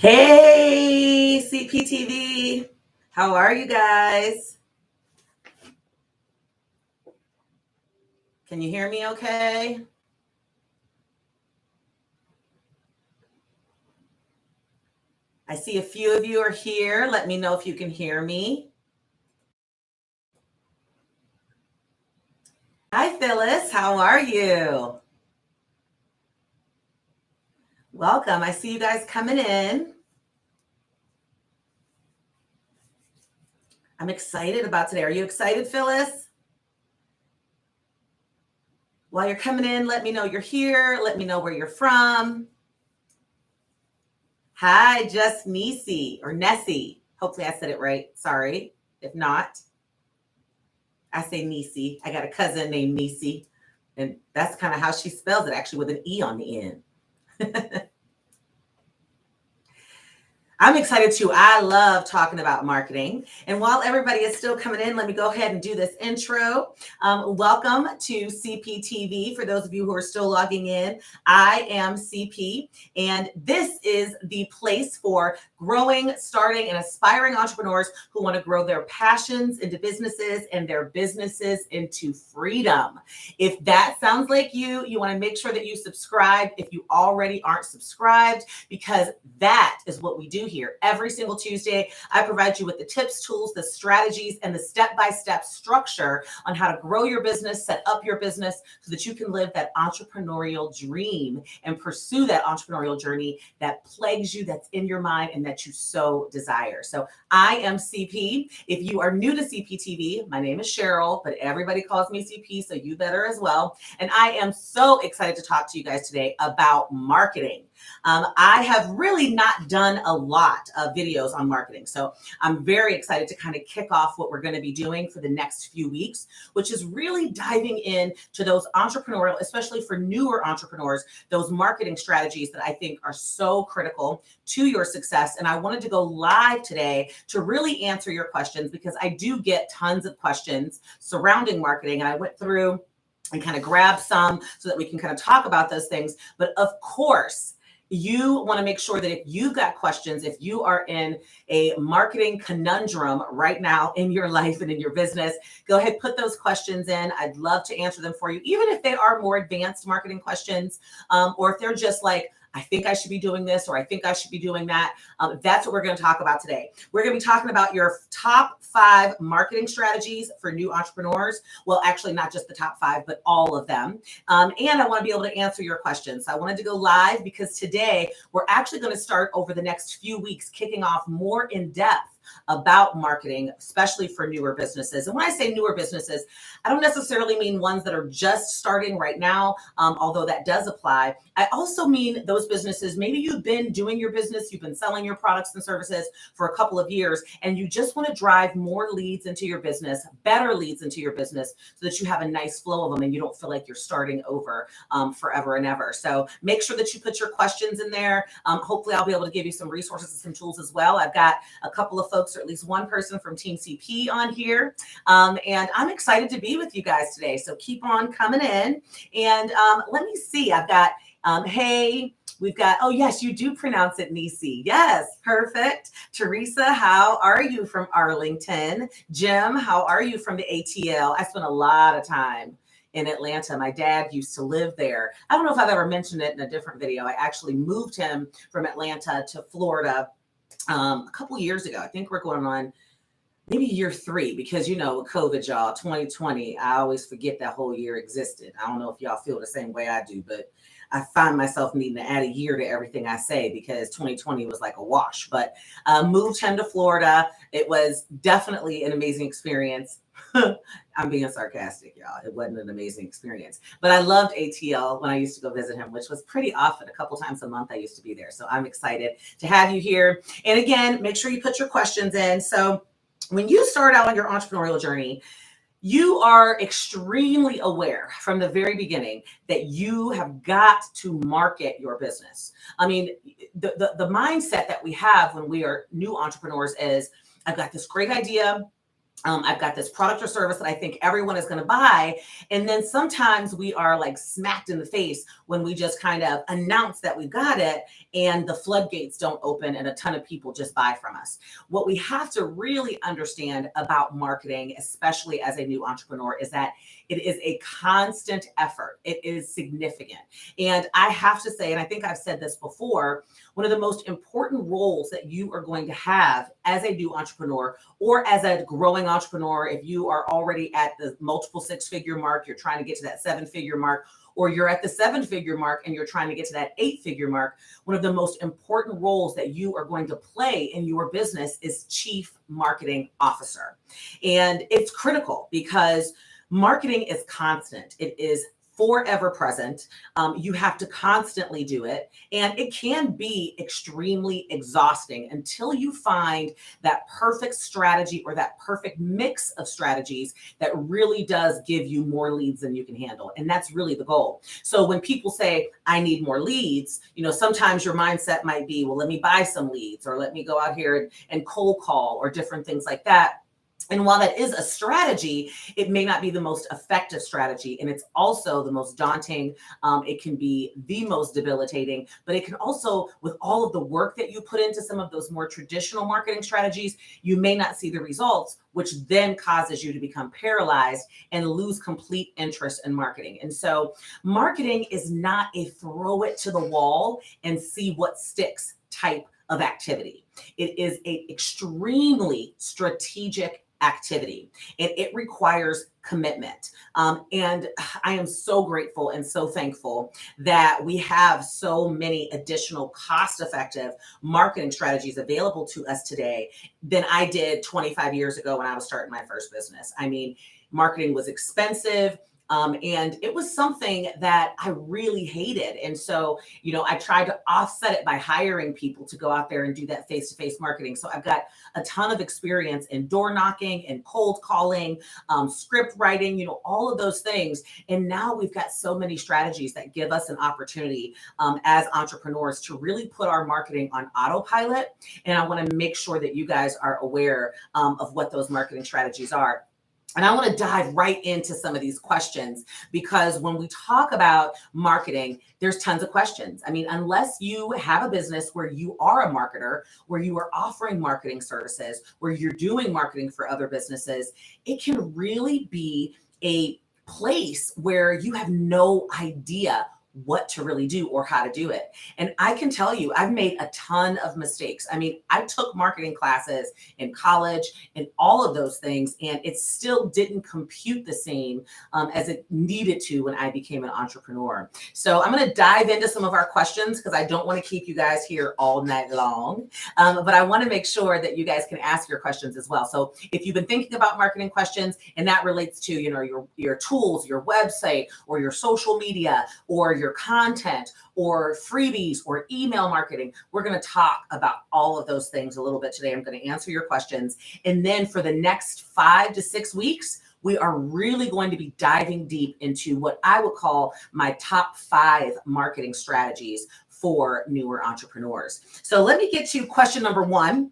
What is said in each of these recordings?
Hey, CPTV. How are you guys? Can you hear me okay? I see a few of you are here. Let me know if you can hear me. Hi, Phyllis. How are you? Welcome. I see you guys coming in. I'm excited about today. Are you excited, Phyllis? While you're coming in, let me know you're here. Let me know where you're from. Hi, just Nisi or Nessie. Hopefully I said it right. Sorry. If not, I say Nisi. I got a cousin named Nisi, and that's kind of how she spells it, actually, with an E on the end. I'm excited too. I love talking about marketing. And while everybody is still coming in, let me go ahead and do this intro. Welcome to CPTV. For those of you who are still logging in, I am CP, and this is the place for growing, starting, and aspiring entrepreneurs who want to grow their passions into businesses and their businesses into freedom. If that sounds like you want to make sure that you subscribe if you already aren't subscribed, because that is what we do here. Every single Tuesday, I provide you with the tips, tools, the strategies, and the step-by-step structure on how to grow your business, set up your business so that you can live that entrepreneurial dream and pursue that entrepreneurial journey that plagues you, that's in your mind, and that you so desire. So I am CP. If you are new to CPTV, my name is Cheryl, but everybody calls me CP, so you better as well. And I am so excited to talk to you guys today about marketing. I have really not done a lot of videos on marketing. So I'm very excited to kind of kick off what we're going to be doing for the next few weeks, which is really diving in to those entrepreneurial, especially for newer entrepreneurs, those marketing strategies that I think are so critical to your success. And I wanted to go live today to really answer your questions, because I do get tons of questions surrounding marketing. And I went through and kind of grabbed some so that we can kind of talk about those things. But of course, you want to make sure that if you've got questions, if you are in a marketing conundrum right now in your life and in your business, go ahead, put those questions in. I'd love to answer them for you, even if they are more advanced marketing questions, or if they're just like, I think I should be doing this, or I think I should be doing that. That's what we're going to talk about today. We're going to be talking about your top 5 marketing strategies for new entrepreneurs. Well, actually, not just the top 5, but all of them. And I want to be able to answer your questions. So I wanted to go live because today we're actually going to start over the next few weeks, kicking off more in depth about marketing, especially for newer businesses. And when I say newer businesses, I don't necessarily mean ones that are just starting right now, although that does apply. I also mean those businesses, maybe you've been doing your business, you've been selling your products and services for a couple of years, and you just want to drive more leads into your business, better leads into your business, so that you have a nice flow of them and you don't feel like you're starting over forever and ever. So make sure that you put your questions in there. Hopefully I'll be able to give you some resources and some tools as well. I've got a couple of folks, or at least one person from Team CP on here. And I'm excited to be with you guys today. So keep on coming in. And let me see, I've got, hey, we've got, oh yes, you do pronounce it Nisi. Yes, perfect. Teresa, how are you from Arlington? Jim, how are you from the ATL? I spent a lot of time in Atlanta. My dad used to live there. I don't know if I've ever mentioned it in a different video. I actually moved him from Atlanta to Florida a couple years ago. I think we're going on maybe year 3, because COVID, y'all, 2020, I always forget that whole year existed. I don't know if y'all feel the same way I do, but I find myself needing to add a year to everything I say, because 2020 was like a wash. But moved him to Florida. It was definitely an amazing experience. I'm being sarcastic, y'all. It wasn't an amazing experience, but I loved ATL when I used to go visit him, which was pretty often. A couple times a month I used to be there. So I'm excited to have you here. And again, make sure you put your questions in. So when you start out on your entrepreneurial journey, you are extremely aware from the very beginning that you have got to market your business. I mean, the mindset that we have when we are new entrepreneurs is, I've got this great idea. I've got this product or service that I think everyone is going to buy. And then sometimes we are like smacked in the face when we just kind of announce that we got it and the floodgates don't open and a ton of people just buy from us. What we have to really understand about marketing, especially as a new entrepreneur, is that it is a constant effort. It is significant. And I have to say, and I think I've said this before, one of the most important roles that you are going to have as a new entrepreneur or as a growing entrepreneur, if you are already at the multiple six-figure mark, you're trying to get to that seven-figure mark, or you're at the seven-figure mark and you're trying to get to that eight-figure mark, one of the most important roles that you are going to play in your business is Chief Marketing Officer. And it's critical because marketing is constant. It is forever present. You have to constantly do it. And it can be extremely exhausting until you find that perfect strategy or that perfect mix of strategies that really does give you more leads than you can handle. And that's really the goal. So when people say, I need more leads, sometimes your mindset might be, well, let me buy some leads or let me go out here and cold call or different things like that. And while that is a strategy, it may not be the most effective strategy. And it's also the most daunting. It can be the most debilitating, but it can also, with all of the work that you put into some of those more traditional marketing strategies, you may not see the results, which then causes you to become paralyzed and lose complete interest in marketing. And so marketing is not a throw it to the wall and see what sticks type of activity. It is an extremely strategic activity, and it requires commitment. And I am so grateful and so thankful that we have so many additional cost-effective marketing strategies available to us today than I did 25 years ago when I was starting my first business. I mean, marketing was expensive. And it was something that I really hated. And so, I tried to offset it by hiring people to go out there and do that face-to-face marketing. So I've got a ton of experience in door knocking and cold calling, script writing, all of those things. And now we've got so many strategies that give us an opportunity as entrepreneurs to really put our marketing on autopilot. And I want to make sure that you guys are aware of what those marketing strategies are. And I want to dive right into some of these questions because when we talk about marketing, there's tons of questions. I mean, unless you have a business where you are a marketer, where you are offering marketing services, where you're doing marketing for other businesses, it can really be a place where you have no idea what to really do or how to do it. And I can tell you, I've made a ton of mistakes. I mean, I took marketing classes in college and all of those things, and it still didn't compute the same as it needed to when I became an entrepreneur. So I'm going to dive into some of our questions because I don't want to keep you guys here all night long. But I want to make sure that you guys can ask your questions as well. So if you've been thinking about marketing questions and that relates to, your tools, your website, or your social media, or your content or freebies or email marketing. We're going to talk about all of those things a little bit today. I'm going to answer your questions. And then for the next 5 to 6 weeks, we are really going to be diving deep into what I would call my top 5 marketing strategies for newer entrepreneurs. So let me get to question number 1.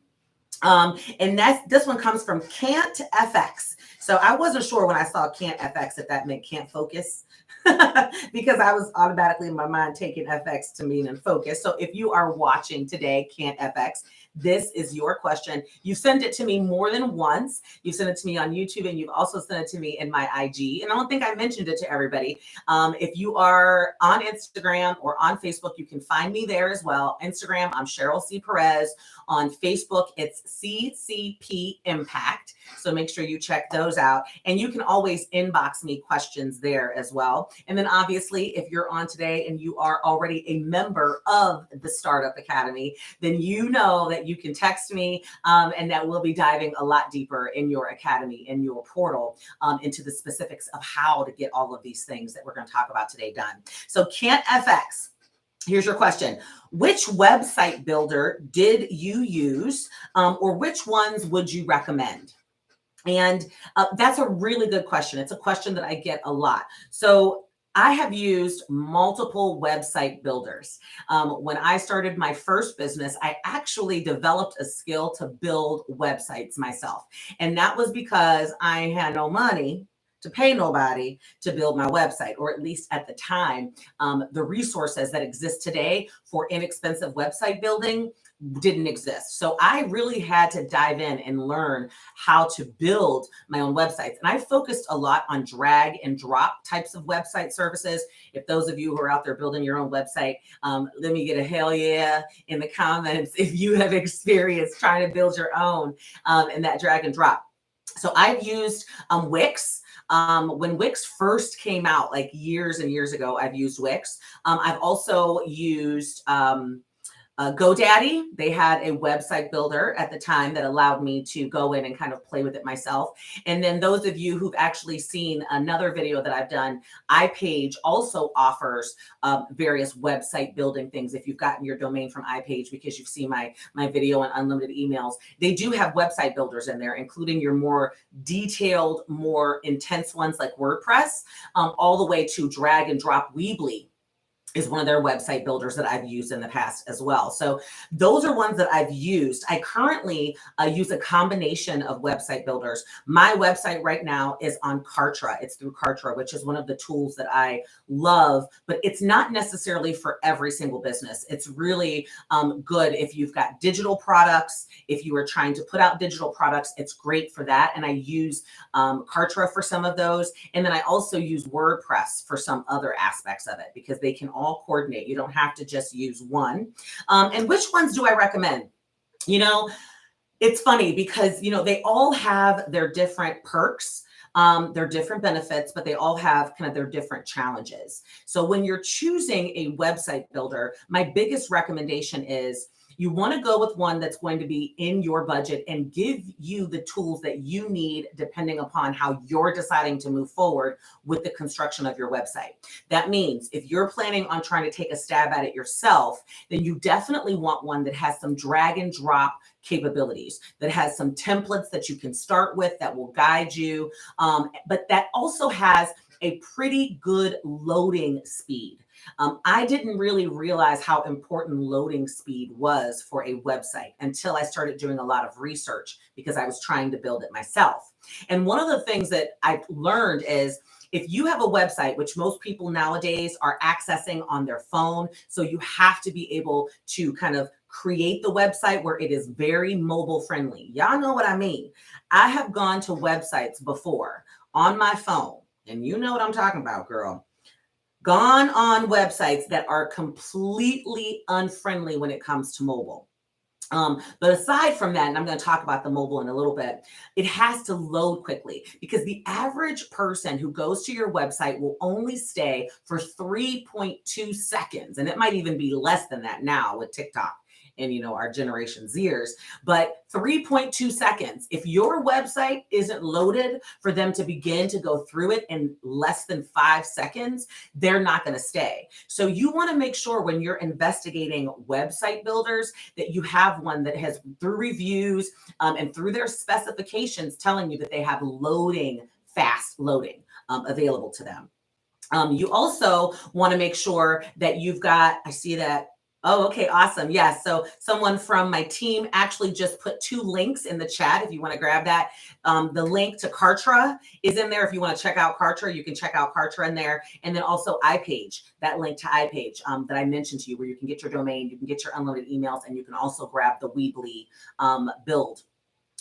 And this one comes from Can't FX. So I wasn't sure when I saw Can't FX if that meant can't focus. Because I was automatically in my mind taking FX to mean and focus. So if you are watching today, Can't FX, this is your question. You've sent it to me more than once. You've sent it to me on YouTube and you've also sent it to me in my IG. And I don't think I mentioned it to everybody. If you are on Instagram or on Facebook, you can find me there as well. Instagram, I'm Cheryl C. Perez. On Facebook, it's CCP Impact. So make sure you check those out. And you can always inbox me questions there as well. And then obviously, if you're on today and you are already a member of the Startup Academy, then you know that you can text me and that we'll be diving a lot deeper in your academy, in your portal, into the specifics of how to get all of these things that we're going to talk about today done. So Can't FX. Here's your question. Which website builder did you use or which ones would you recommend? And that's a really good question. It's a question that I get a lot. So I have used multiple website builders. When I started my first business, I actually developed a skill to build websites myself. And that was because I had no money to pay nobody to build my website, or at least at the time, the resources that exist today for inexpensive website building didn't exist. So I really had to dive in and learn how to build my own websites. And I focused a lot on drag and drop types of website services. If those of you who are out there building your own website, let me get a hell yeah in the comments if you have experience trying to build your own in that drag and drop. So I've used Wix. When Wix first came out, like years and years ago, I've used Wix. I've also used GoDaddy. They had a website builder at the time that allowed me to go in and kind of play with it myself. And then those of you who've actually seen another video that I've done, iPage also offers various website building things. If you've gotten your domain from iPage because you've seen my video on unlimited emails, they do have website builders in there, including your more detailed, more intense ones like WordPress, all the way to drag and drop. Weebly is one of their website builders that I've used in the past as well. So those are ones that I've used. I currently use a combination of website builders. My website right now is on Kartra. It's through Kartra, which is one of the tools that I love, but it's not necessarily for every single business. It's really good if you've got digital products. If you are trying to put out digital products, it's great for that. And I use Kartra for some of those. And then I also use WordPress for some other aspects of it because they can all coordinate. You don't have to just use one. And which ones do I recommend? You know, it's funny because, you know, they all have their different perks, their different benefits, but they all have kind of their different challenges. So when you're choosing a website builder, my biggest recommendation is you want to go with one that's going to be in your budget and give you the tools that you need depending upon how you're deciding to move forward with the construction of your website. That means if you're planning on trying to take a stab at it yourself, then you definitely want one that has some drag and drop capabilities, that has some templates that you can start with that will guide you, but that also has a pretty good loading speed. I didn't really realize how important loading speed was for a website until I started doing a lot of research because I was trying to build it myself. And one of the things that I've learned is if you have a website, which most people nowadays are accessing on their phone, so you have to be able to kind of create the website where it is very mobile friendly. Y'all know what I mean. I have gone to websites before on my phone, and you know what I'm talking about, girl. Gone on websites that are completely unfriendly when it comes to mobile. But aside from that, and I'm going to talk about the mobile in a little bit, it has to load quickly because the average person who goes to your website will only stay for 3.2 seconds. And it might even be less than that now with TikTok and, you know, our Generation Zers, but 3.2 seconds. If your website isn't loaded for them to begin to go through it in less than 5 seconds, they're not going to stay. So you want to make sure when you're investigating website builders that you have one that has, through reviews and through their specifications, telling you that they have loading, fast loading available to them. You also want to make sure that you've got, I see that. Oh, okay, awesome. Yes. So someone from my team actually just put 2 links in the chat if you want to grab that. The link to Kartra is in there. If you want to check out Kartra, you can check out Kartra in there. And then also iPage, that link to iPage that I mentioned to you, where you can get your domain, you can get your unlimited emails, and you can also grab the Weebly build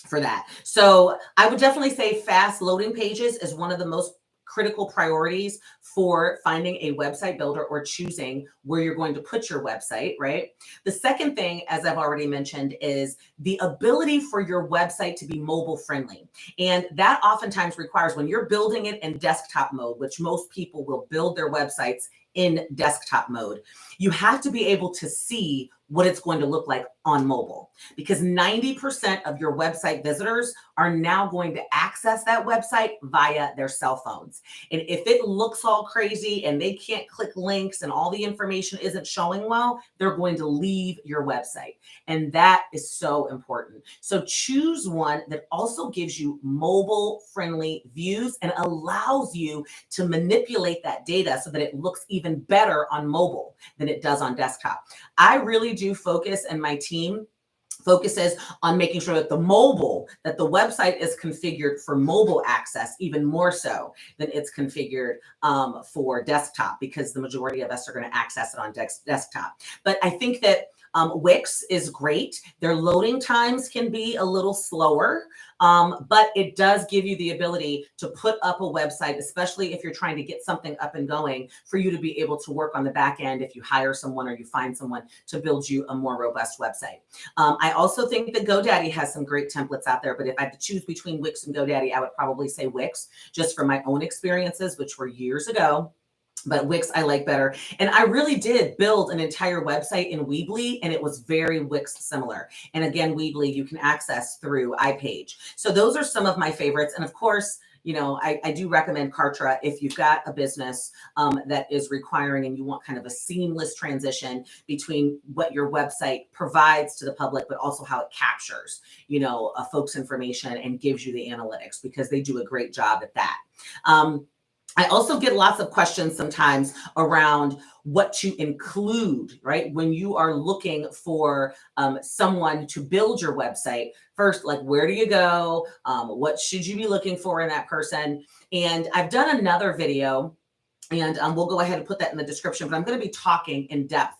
for that. So I would definitely say fast loading pages is one of the most critical priorities for finding a website builder or choosing where you're going to put your website, right? The second thing, as I've already mentioned, is the ability for your website to be mobile friendly. And that oftentimes requires when you're building it in desktop mode, which most people will build their websites in desktop mode. You have to be able to see what it's going to look like on mobile, because 90% of your website visitors are now going to access that website via their cell phones. And if it looks all crazy and they can't click links and all the information isn't showing well, they're going to leave your website. And that is so important. So choose one that also gives you mobile friendly views and allows you to manipulate that data so that it looks even better on mobile than it does on desktop. I really do focus, and my team focuses on making sure that the website is configured for mobile access, even more so than it's configured for desktop, because the majority of us are going to access it on desktop. But I think that Wix is great. Their loading times can be a little slower, but it does give you the ability to put up a website, especially if you're trying to get something up and going, for you to be able to work on the back end if you hire someone or you find someone to build you a more robust website. I also think that GoDaddy has some great templates out there, but if I had to choose between Wix and GoDaddy, I would probably say Wix, just from my own experiences, which were years ago. But Wix I like better. And I really did build an entire website in Weebly, and it was very Wix similar. And again, Weebly you can access through iPage. So those are some of my favorites. And of course, you know, I do recommend Kartra if you've got a business that is requiring and you want kind of a seamless transition between what your website provides to the public, but also how it captures, you know, folks' information and gives you the analytics, because they do a great job at that. I also get lots of questions sometimes around what to include, right? When you are looking for someone to build your website. First, like, where do you go? What should you be looking for in that person? And I've done another video, and we'll go ahead and put that in the description, but I'm going to be talking in depth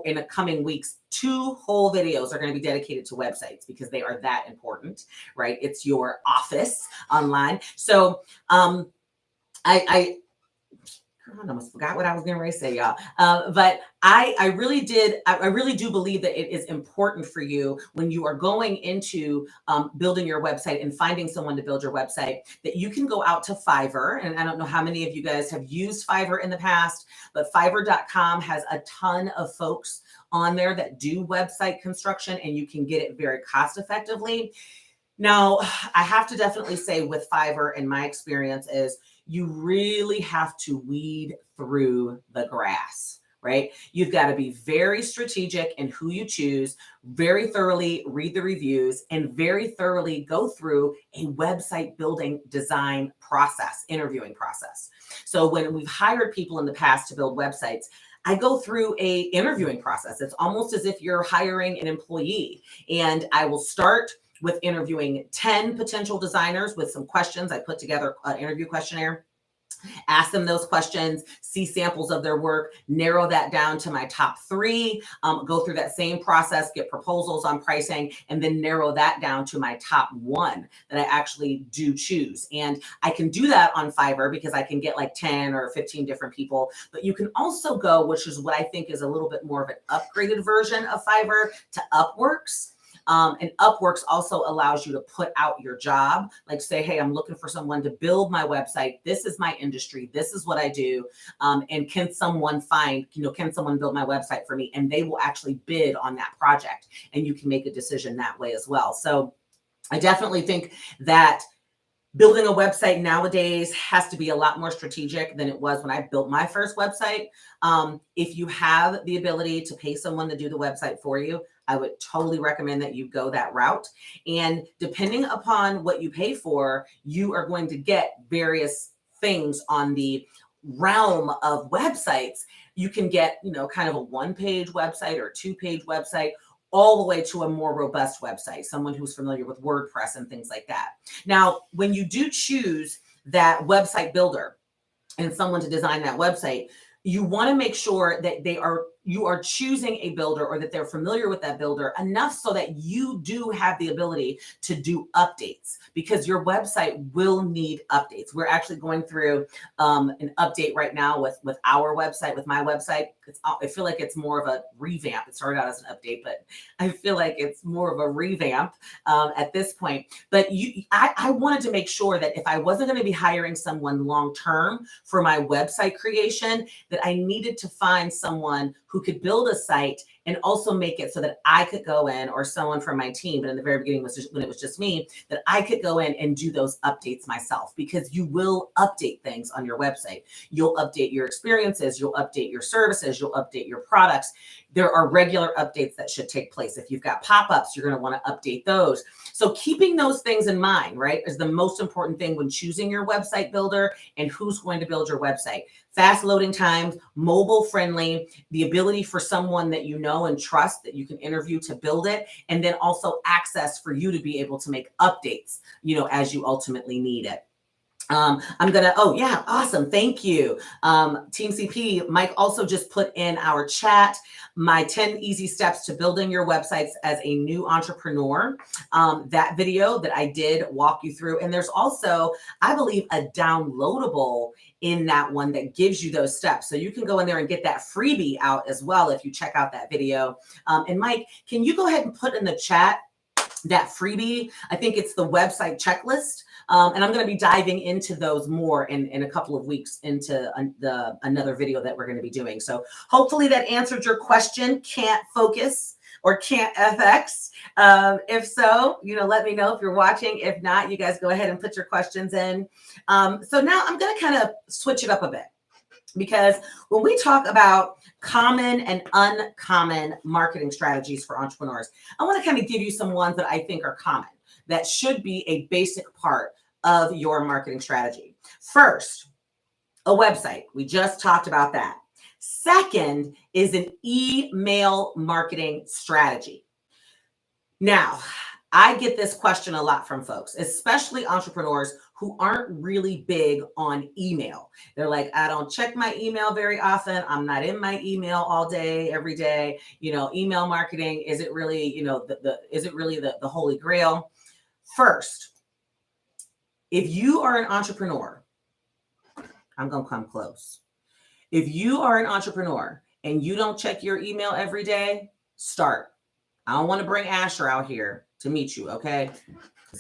in the coming weeks. 2 whole videos are going to be dedicated to websites because they are that important, right? It's your office online. So, I almost forgot what I was going to say, y'all. But I really do believe that it is important for you when you are going into building your website and finding someone to build your website, that you can go out to Fiverr. And I don't know how many of you guys have used Fiverr in the past, but Fiverr.com has a ton of folks on there that do website construction, and you can get it very cost effectively. Now, I have to definitely say with Fiverr, in my experience, is you really have to weed through the grass, right? You've got to be very strategic in who you choose, very thoroughly read the reviews, and very thoroughly go through a website building design process, interviewing process. So when we've hired people in the past to build websites, I go through a interviewing process. It's almost as if you're hiring an employee, and I will start with interviewing 10 potential designers with some questions. I put together an interview questionnaire, ask them those questions, see samples of their work, narrow that down to my top 3, go through that same process, get proposals on pricing, and then narrow that down to my top 1 that I actually do choose. And I can do that on Fiverr because I can get like 10 or 15 different people, but you can also go, which is what I think is a little bit more of an upgraded version of Fiverr, to Upworks. And Upworks also allows you to put out your job, like say, hey, I'm looking for someone to build my website. This is my industry. This is what I do. And can someone can someone build my website for me? And they will actually bid on that project, and you can make a decision that way as well. So I definitely think that building a website nowadays has to be a lot more strategic than it was when I built my first website. If you have the ability to pay someone to do the website for you, I would totally recommend that you go that route. And depending upon what you pay for, you are going to get various things on the realm of websites. You can get, kind of a 1-page website or a 2-page website, all the way to a more robust website, someone who's familiar with WordPress and things like that. Now, when you do choose that website builder and someone to design that website, you want to make sure that they are you are choosing a builder or that they're familiar with that builder enough so that you do have the ability to do updates, because your website will need updates. We're actually going through an update right now with our website, with my website. I feel like it's more of a revamp. It started out as an update, but I feel like it's more of a revamp at this point. But I wanted to make sure that if I wasn't going to be hiring someone long-term for my website creation, that I needed to find someone who could build a site and also make it so that I could go in, or someone from my team, but in the very beginning when it was just me, that I could go in and do those updates myself, because you will update things on your website. You'll update your experiences, you'll update your services, you'll update your products. There are regular updates that should take place. If you've got pop-ups, you're going to want to update those. So keeping those things in mind, right, is the most important thing when choosing your website builder and who's going to build your website. Fast loading times, mobile friendly, the ability for someone that you know and trust that you can interview to build it, and then also access for you to be able to make updates, as you ultimately need it. Oh yeah, awesome. Thank you. Team CP, Mike also just put in our chat, my 10 easy steps to building your websites as a new entrepreneur. That video that I did walk you through. And there's also, I believe, a downloadable in that one that gives you those steps. So you can go in there and get that freebie out as well if you check out that video. And Mike, can you go ahead and put in the chat that freebie? I think it's the website checklist. And I'm going to be diving into those more in a couple of weeks into another video that we're going to be doing. So hopefully that answered your question. Can't focus or can't FX? If so, let me know if you're watching. If not, you guys go ahead and put your questions in. So now I'm going to kind of switch it up a bit, because when we talk about common and uncommon marketing strategies for entrepreneurs, I want to kind of give you some ones that I think are common, that should be a basic part of your marketing strategy. First, a website. We just talked about that. Second is an email marketing strategy. Now, I get this question a lot from folks, especially entrepreneurs who aren't really big on email. They're like, I don't check my email very often. I'm not in my email all day, every day. Email marketing, is it really, is it really the holy grail? First, if you are an entrepreneur, I'm going to come close. If you are an entrepreneur and you don't check your email every day, start. I don't want to bring Asher out here to meet you, okay?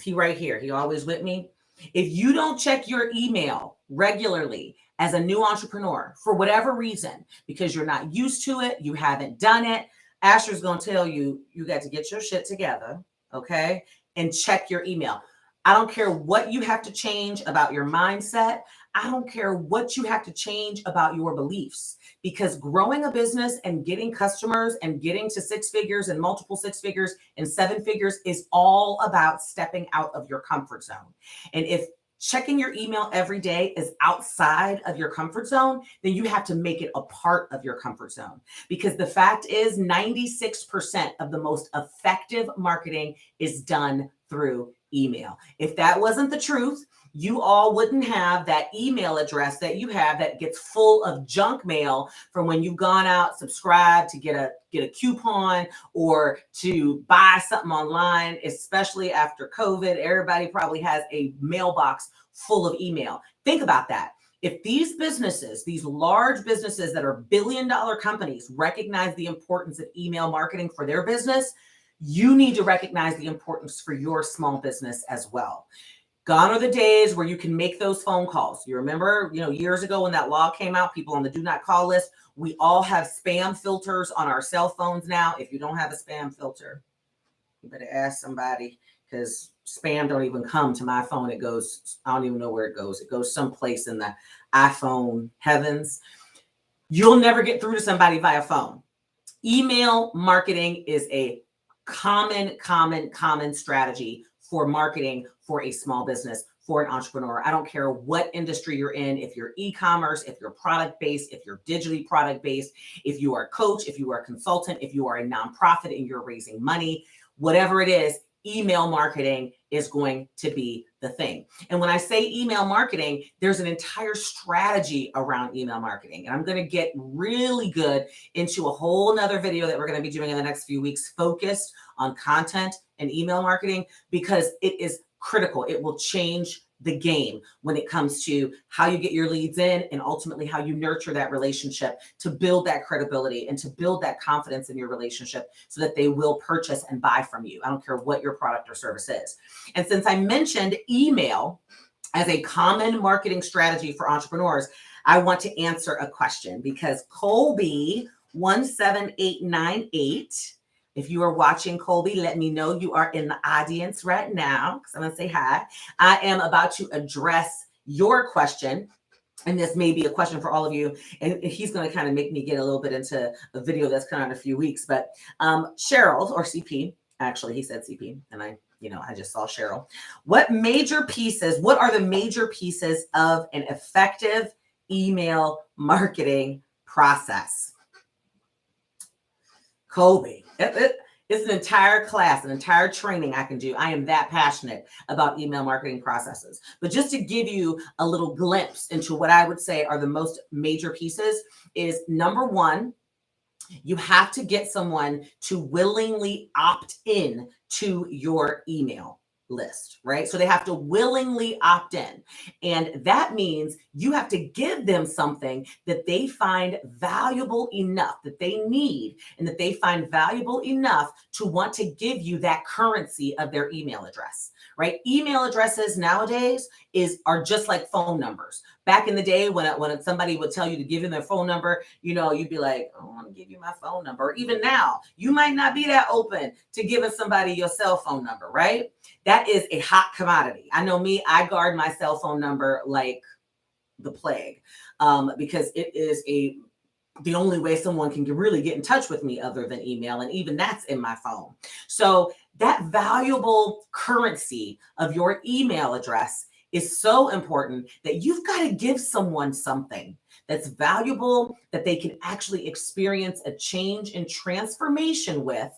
He right here. He always with me. If you don't check your email regularly as a new entrepreneur for whatever reason, because you're not used to it, you haven't done it, Asher's going to tell you, you got to get your shit together, okay? And check your email. I don't care what you have to change about your mindset. I don't care what you have to change about your beliefs, because growing a business and getting customers and getting to 6 figures and multiple 6 figures and 7 figures is all about stepping out of your comfort zone. And if checking your email every day is outside of your comfort zone, then you have to make it a part of your comfort zone. Because the fact is 96% of the most effective marketing is done through email. If that wasn't the truth, you all wouldn't have that email address that you have that gets full of junk mail from when you've gone out, subscribed to get a coupon or to buy something online, especially after COVID. Everybody probably has a mailbox full of email. Think about that. If these businesses, these large businesses that are billion-dollar companies, recognize the importance of email marketing for their business, you need to recognize the importance for your small business as well. Gone are the days where you can make those phone calls. You remember, years ago when that law came out, people on the do not call list, we all have spam filters on our cell phones now. If you don't have a spam filter, you better ask somebody, because spam don't even come to my phone. It goes, I don't even know where it goes. It goes someplace in the iPhone heavens. You'll never get through to somebody via phone. Email marketing is a common strategy for marketing for a small business, for an entrepreneur. I don't care what industry you're in, if you're e-commerce, if you're product-based, if you're digitally product-based, if you are a coach, if you are a consultant, if you are a nonprofit and you're raising money, whatever it is, email marketing is going to be the thing. And when I say email marketing, there's an entire strategy around email marketing. And I'm going to get really good into a whole nother video that we're going to be doing in the next few weeks, focused on content and email marketing, because it is critical. It will change the game when it comes to how you get your leads in and ultimately how you nurture that relationship to build that credibility and to build that confidence in your relationship so that they will purchase and buy from you. I don't care what your product or service is. And since I mentioned email as a common marketing strategy for entrepreneurs, I want to answer a question because Colby 17898, if you are watching, Colby, let me know you are in the audience right now because I'm going to say hi. I am about to address your question. And this may be a question for all of you. And he's going to kind of make me get a little bit into a video that's coming out in a few weeks. But Cheryl, or CP, actually, he said CP. And I just saw Cheryl. What are the major pieces of an effective email marketing process? Colby, it's an entire class, an entire training I can do. I am that passionate about email marketing processes. But just to give you a little glimpse into what I would say are the most major pieces is, number one, you have to get someone to willingly opt in to your email list, right? So they have to willingly opt in. And that means you have to give them something that they find valuable enough, that they need, and that they find valuable enough to want to give you that currency of their email address, right? Email addresses nowadays are just like phone numbers. Back in the day when somebody would tell you to give them their phone number, you'd be like, I don't want to give you my phone number. Or even now, you might not be that open to giving somebody your cell phone number, right? That is a hot commodity. I know me, I guard my cell phone number like the plague, because it is the only way someone can really get in touch with me other than email. And even that's in my phone. So that valuable currency of your email address is so important that you've got to give someone something that's valuable, that they can actually experience a change and transformation with,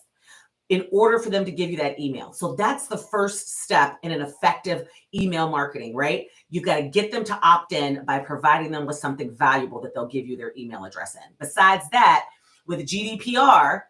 in order for them to give you that email. So that's the first step in an effective email marketing, right? You've got to get them to opt in by providing them with something valuable that they'll give you their email address in. Besides that, with GDPR,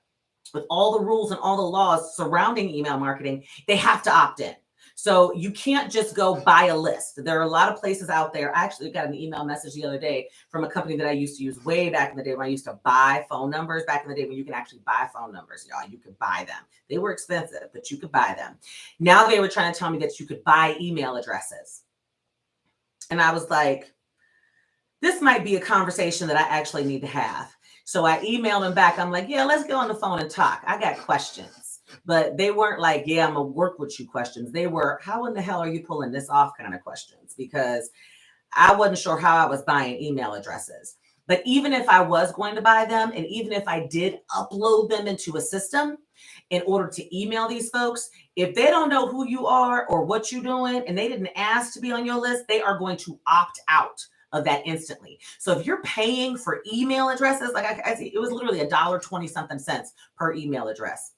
with all the rules and all the laws surrounding email marketing, they have to opt in. So you can't just go buy a list. There are a lot of places out there. I actually got an email message the other day from a company that I used to use way back in the day when I used to buy phone numbers, back in the day when you can actually buy phone numbers, y'all. You could buy them. They were expensive, but you could buy them. Now they were trying to tell me that you could buy email addresses. And I was like, this might be a conversation that I actually need to have. So I emailed them back. I'm like, yeah, let's go on the phone and talk. I got questions. But they weren't like, yeah, I'm going to work with you questions. They were, how in the hell are you pulling this off kind of questions? Because I wasn't sure how I was buying email addresses. But even if I was going to buy them, and even if I did upload them into a system in order to email these folks, if they don't know who you are or what you're doing, and they didn't ask to be on your list, they are going to opt out of that instantly. So if you're paying for email addresses, like I see, it was literally $1.20 something cents per email address.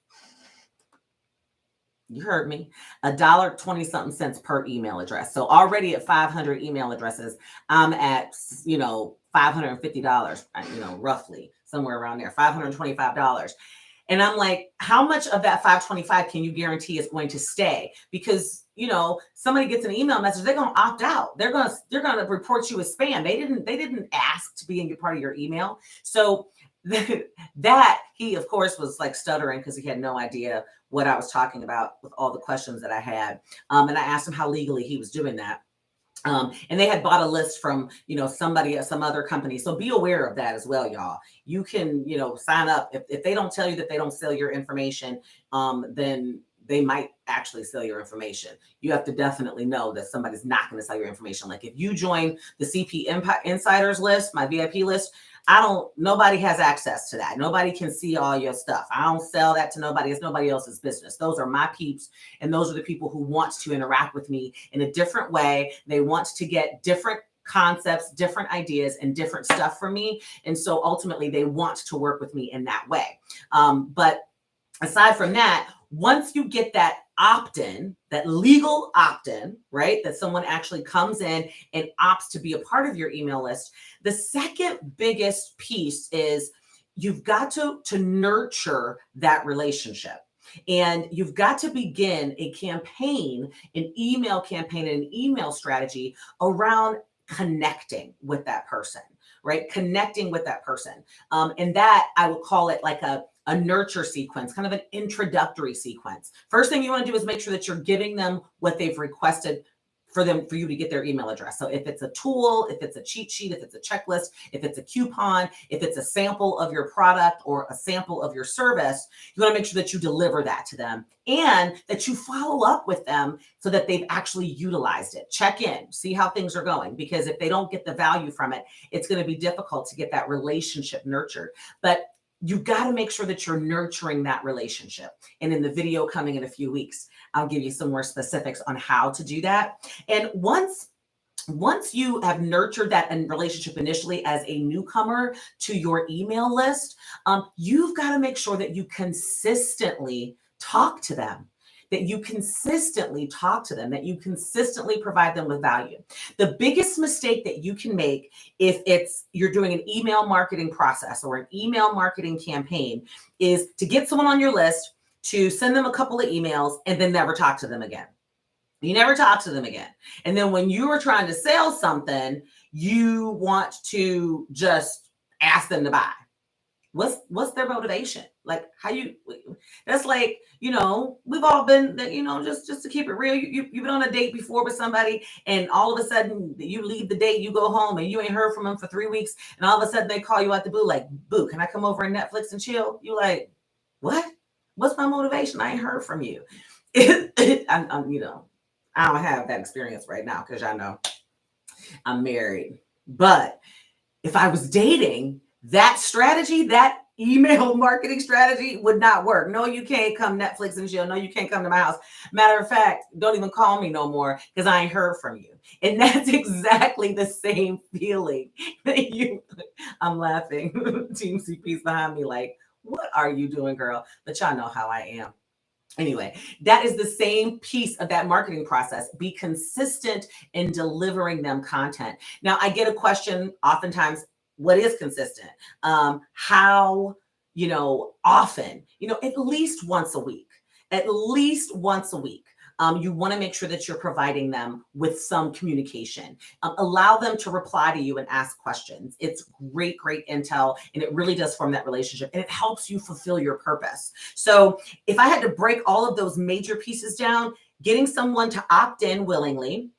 You heard me, $1.20 something cents per email address. So already at 500 email addresses, I'm at, $550, roughly somewhere around there, $525. And I'm like, how much of that $525 can you guarantee is going to stay? Because, somebody gets an email message, they're going to opt out. They're going to report you as spam. They didn't ask to be in part of your email. So that he, of course, was like stuttering because he had no idea what I was talking about with all the questions that I had. And I asked him how legally he was doing that. And they had bought a list from, somebody at some other company. So be aware of that as well, y'all. You can, sign up. If they don't tell you that they don't sell your information, then they might actually sell your information. You have to definitely know that somebody's not going to sell your information. Like if you join the CP Insiders list, my VIP list, nobody has access to that. Nobody can see all your stuff. I don't sell that to nobody. It's nobody else's business. Those are my peeps. And those are the people who want to interact with me in a different way. They want to get different concepts, different ideas, and different stuff from me. And so ultimately they want to work with me in that way. But aside from that, once you get that opt-in, that legal opt-in, right? That someone actually comes in and opts to be a part of your email list. The second biggest piece is you've got to nurture that relationship. And you've got to begin a campaign, an email campaign, and an email strategy around connecting with that person, right? Connecting with that person. And that I would call it like a nurture sequence, kind of an introductory sequence. First thing you want to do is make sure that you're giving them what they've requested for you to get their email address. So if it's a tool, if it's a cheat sheet, if it's a checklist, if it's a coupon, if it's a sample of your product or a sample of your service, you want to make sure that you deliver that to them and that you follow up with them so that they've actually utilized it. Check in, see how things are going, because if they don't get the value from it, it's going to be difficult to get that relationship nurtured. But you got to make sure that you're nurturing that relationship. And in the video coming in a few weeks, I'll give you some more specifics on how to do that. And once you have nurtured that relationship initially as a newcomer to your email list, you've got to make sure that you consistently talk to them. That you consistently provide them with value. The biggest mistake that you can make if you're doing an email marketing process or an email marketing campaign is to get someone on your list, to send them a couple of emails, and then never talk to them again. You never talk to them again. And then when you are trying to sell something, you want to just ask them to buy. What's their motivation? Like that's like, we've all been, just to keep it real, you've been on a date before with somebody and all of a sudden you leave the date, you go home and you ain't heard from them for 3 weeks. And all of a sudden they call you out the blue like, boo, can I come over and Netflix and chill? You like, what? What's my motivation? I ain't heard from you. I don't have that experience right now because I know I'm married. But if I was dating, that strategy, that email marketing strategy would not work. No, you can't come Netflix and chill. No, you can't come to my house. Matter of fact, don't even call me no more because I ain't heard from you. And that's exactly the same feeling that I'm laughing. Team CP's behind me like, what are you doing, girl? But y'all know how I am. Anyway, that is the same piece of that marketing process. Be consistent in delivering them content. Now, I get a question oftentimes, what is consistent? How, often? At least once a week. At least once a week. You want to make sure that you're providing them with some communication. Allow them to reply to you and ask questions. It's great intel, and it really does form that relationship, and it helps you fulfill your purpose. So if I had to break all of those major pieces down, getting someone to opt in willingly,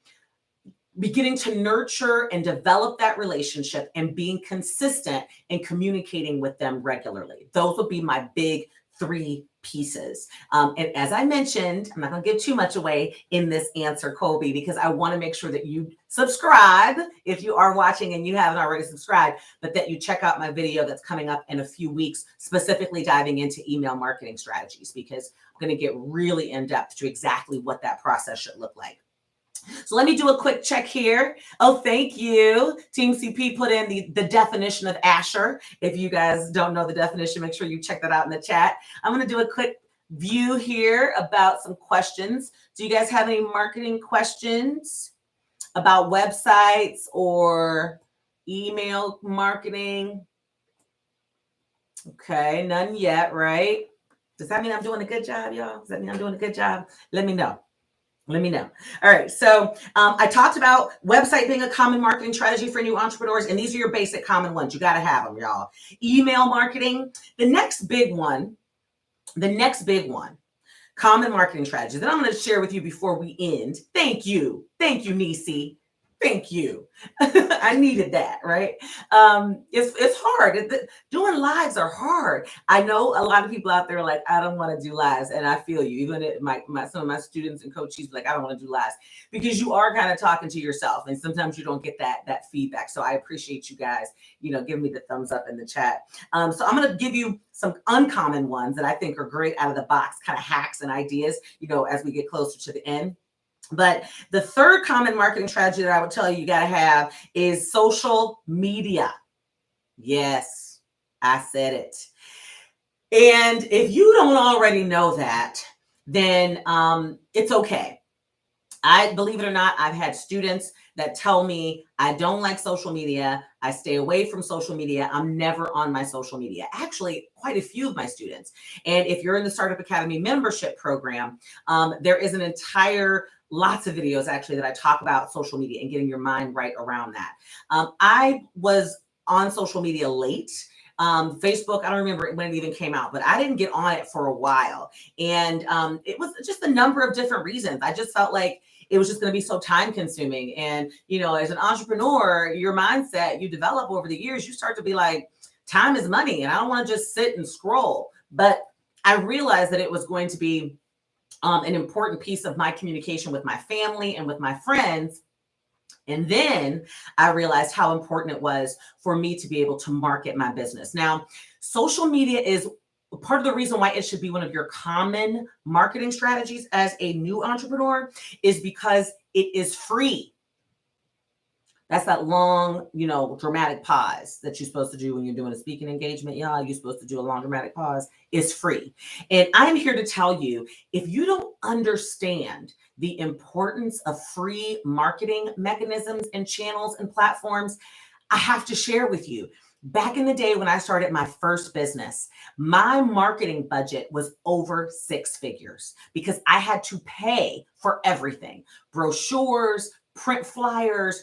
beginning to nurture and develop that relationship, and being consistent in communicating with them regularly. Those would be my big 3 pieces. And as I mentioned, I'm not going to give too much away in this answer, Colby, because I want to make sure that you subscribe if you are watching and you haven't already subscribed, but that you check out my video that's coming up in a few weeks, specifically diving into email marketing strategies, because I'm going to get really in depth to exactly what that process should look like. So let me do a quick check here. Oh, thank you. Team CP put in the definition of Asher. If you guys don't know the definition, make sure you check that out in the chat. I'm going to do a quick view here about some questions. Do you guys have any marketing questions about websites or email marketing? Okay, none yet, right? Does that mean I'm doing a good job, y'all? Does that mean I'm doing a good job? Let me know. Let me know. All right. So I talked about website being a common marketing strategy for new entrepreneurs. And these are your basic common ones. You got to have them, y'all. Email marketing. The next big one, common marketing strategy that I'm going to share with you before we end. Thank you. Thank you, Nisi. Thank you. I needed that, right? It's hard. Doing lives are hard. I know a lot of people out there are like, I don't want to do lives, and I feel you. Even some of my students and coaches like, I don't want to do lives, because you are kind of talking to yourself, and sometimes you don't get that feedback. So I appreciate you guys, giving me the thumbs up in the chat. So I'm going to give you some uncommon ones that I think are great out of the box, kind of hacks and ideas, as we get closer to the end. But the third common marketing strategy that I would tell you got to have is social media. Yes, I said it. And if you don't already know that, then it's okay. I believe it or not, I've had students that tell me I don't like social media. I stay away from social media. I'm never on my social media. Actually, quite a few of my students. And if you're in the Startup Academy membership program, there is an entire lots of videos actually that I talk about social media and getting your mind right around that. I was on social media late. Facebook, I don't remember when it even came out, but I didn't get on it for a while. And it was just a number of different reasons. I just felt like it was just going to be so time consuming. And, you know, as an entrepreneur, your mindset you develop over the years, you start to be like, time is money and I don't want to just sit and scroll. But I realized that it was going to be an important piece of my communication with my family and with my friends. And then I realized how important it was for me to be able to market my business. Now, social media is part of the reason why it should be one of your common marketing strategies as a new entrepreneur is because it is free. That's that long, you know, dramatic pause that you're supposed to do when you're doing a speaking engagement. Yeah, you're supposed to do a long dramatic pause. It's free. And I'm here to tell you, if you don't understand the importance of free marketing mechanisms and channels and platforms, I have to share with you. Back in the day when I started my first business, my marketing budget was over six figures because I had to pay for everything: brochures, print flyers,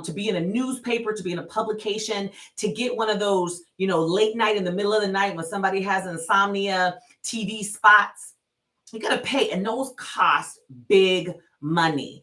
to be in a newspaper, to be in a publication, to get one of those, you know, late night in the middle of the night when somebody has insomnia TV spots. You got to pay, and those cost big money.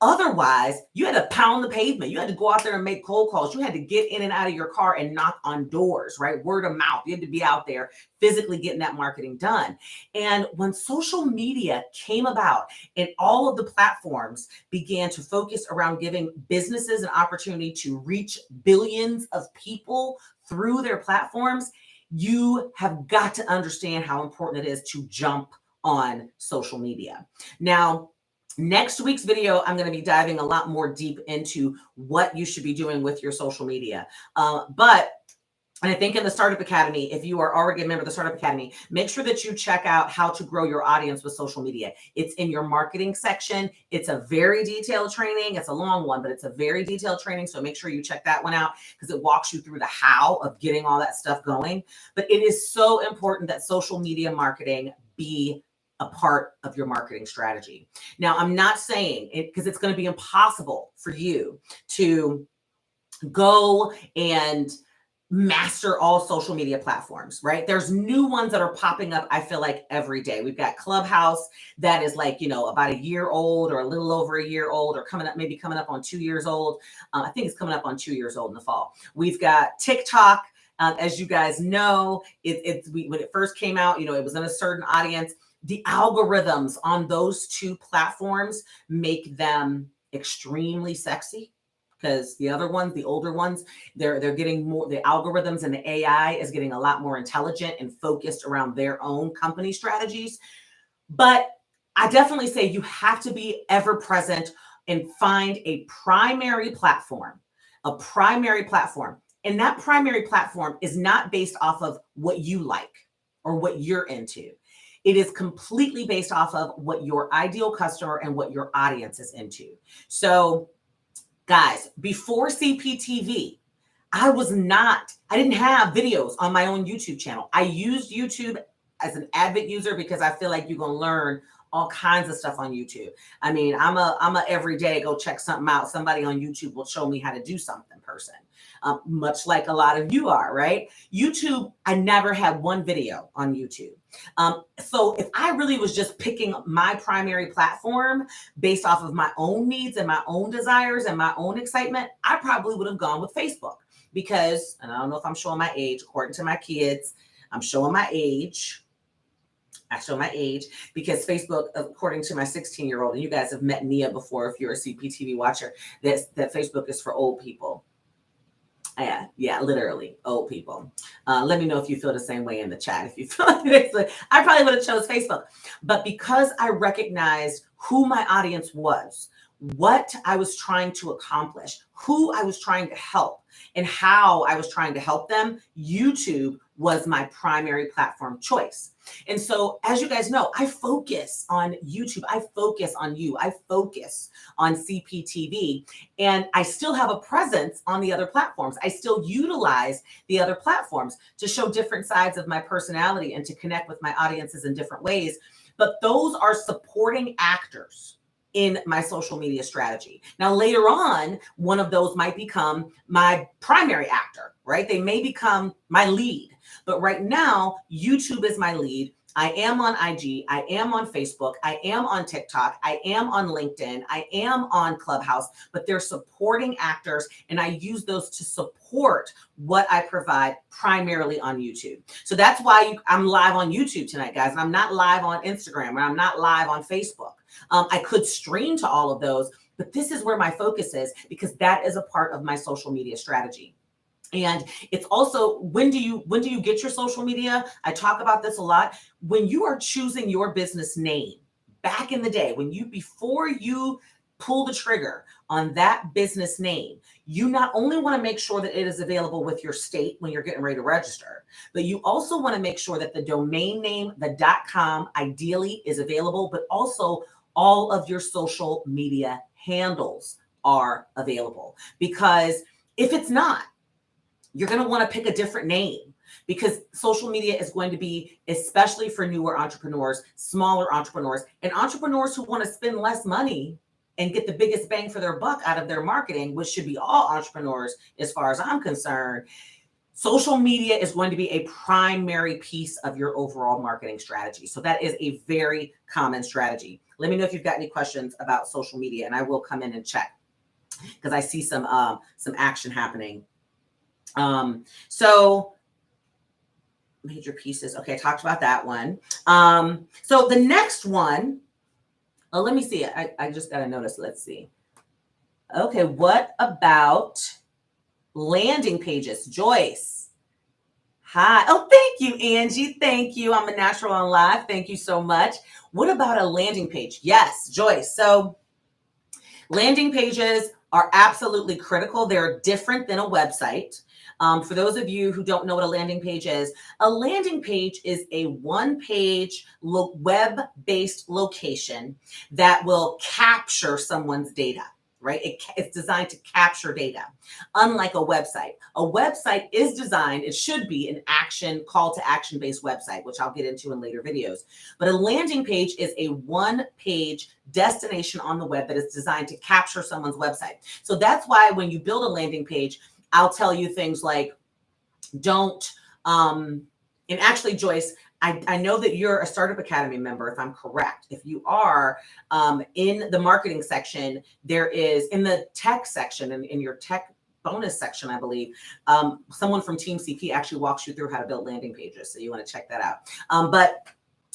Otherwise, you had to pound the pavement. You had to go out there and make cold calls. You had to get in and out of your car and knock on doors, right? Word of mouth. You had to be out there physically getting that marketing done. And when social media came about and all of the platforms began to focus around giving businesses an opportunity to reach billions of people through their platforms, you have got to understand how important it is to jump on social media. Now, next week's video, I'm going to be diving a lot more deep into what you should be doing with your social media. And I think in the Startup Academy, if you are already a member of the Startup Academy, make sure that you check out how to grow your audience with social media. It's in your marketing section. It's a very detailed training. It's a long one, but it's a very detailed training. So make sure you check that one out because it walks you through the how of getting all that stuff going. But it is so important that social media marketing be a part of your marketing strategy. Now, I'm not saying it because it's going to be impossible for you to go and master all social media platforms, right? There's new ones that are popping up, I feel like, every day. We've got Clubhouse that is like, you know, about a year old or a little over a year old, or maybe coming up on 2 years old. I think it's coming up on 2 years old in the fall. We've got TikTok. As you guys know, when it first came out, you know, it was in a certain audience. The algorithms on those two platforms make them extremely sexy because the other ones, the older ones, they're getting more, the algorithms and the AI is getting a lot more intelligent and focused around their own company strategies. But I definitely say you have to be ever present and find a primary platform. And that primary platform is not based off of what you like or what you're into. It is completely based off of what your ideal customer and what your audience is into. So, guys, before CPTV, I didn't have videos on my own YouTube channel. I used YouTube as an avid user because I feel like you're going to learn all kinds of stuff on YouTube. I mean, I'm a everyday go check something out. Somebody on YouTube will show me how to do something person. Much like a lot of you are, right? YouTube, I never had one video on YouTube. So if I really was just picking my primary platform based off of my own needs and my own desires and my own excitement, I probably would have gone with Facebook because, and I don't know if I'm showing my age, according to my kids, I'm showing my age. I show my age because Facebook, according to my 16-year-old, and you guys have met Nia before if you're a CPTV watcher, that Facebook is for old people. Yeah, literally old people. Let me know if you feel the same way in the chat. If you feel like I probably would have chose Facebook, but because I recognized who my audience was, what I was trying to accomplish, who I was trying to help, and how I was trying to help them, YouTube was my primary platform choice. And so, as you guys know, I focus on YouTube, I focus on you, I focus on CPTV, and I still have a presence on the other platforms. I still utilize the other platforms to show different sides of my personality and to connect with my audiences in different ways. But those are supporting actors in my social media strategy. Now, later on, one of those might become my primary actor, right? They may become my lead. But right now, YouTube is my lead. I am on IG. I am on Facebook. I am on TikTok. I am on LinkedIn. I am on Clubhouse, but they're supporting actors, and I use those to support what I provide primarily on YouTube. So that's why I'm live on YouTube tonight, guys, and I'm not live on Instagram, or I'm not live on Facebook. I could stream to all of those, but this is where my focus is because that is a part of my social media strategy. And it's also, when do you get your social media? I talk about this a lot. When you are choosing your business name, back in the day, before you pull the trigger on that business name, you not only want to make sure that it is available with your state when you're getting ready to register, but you also want to make sure that the domain name, the .com, ideally is available, but also all of your social media handles are available. Because if it's not, you're going to want to pick a different name, because social media is going to be, especially for newer entrepreneurs, smaller entrepreneurs, and entrepreneurs who want to spend less money and get the biggest bang for their buck out of their marketing, which should be all entrepreneurs as far as I'm concerned. Social media is going to be a primary piece of your overall marketing strategy. So that is a very common strategy. Let me know if you've got any questions about social media, and I will come in and check because I see some action happening. So major pieces. Okay, I talked about that one. So the next one, let me see. I just got to notice. Let's see. Okay, what about landing pages? Joyce. Hi. Oh, thank you, Angie. Thank you. I'm a natural on live. Thank you so much. What about a landing page? Yes, Joyce. So landing pages are absolutely critical. They're different than a website. For those of you who don't know what a landing page is a one-page web-based location that will capture someone's data, right? It's designed to capture data, unlike a website. A website is designed, it should be an call to action based website, which I'll get into in later videos. But a landing page is a one-page destination on the web that is designed to capture someone's website. So that's why when you build a landing page, I'll tell you things like, and actually, Joyce, I know that you're a Startup Academy member, if I'm correct. If you are, in the marketing section, there is, in the tech section, in your tech bonus section, I believe, someone from Team CP actually walks you through how to build landing pages. So you want to check that out. But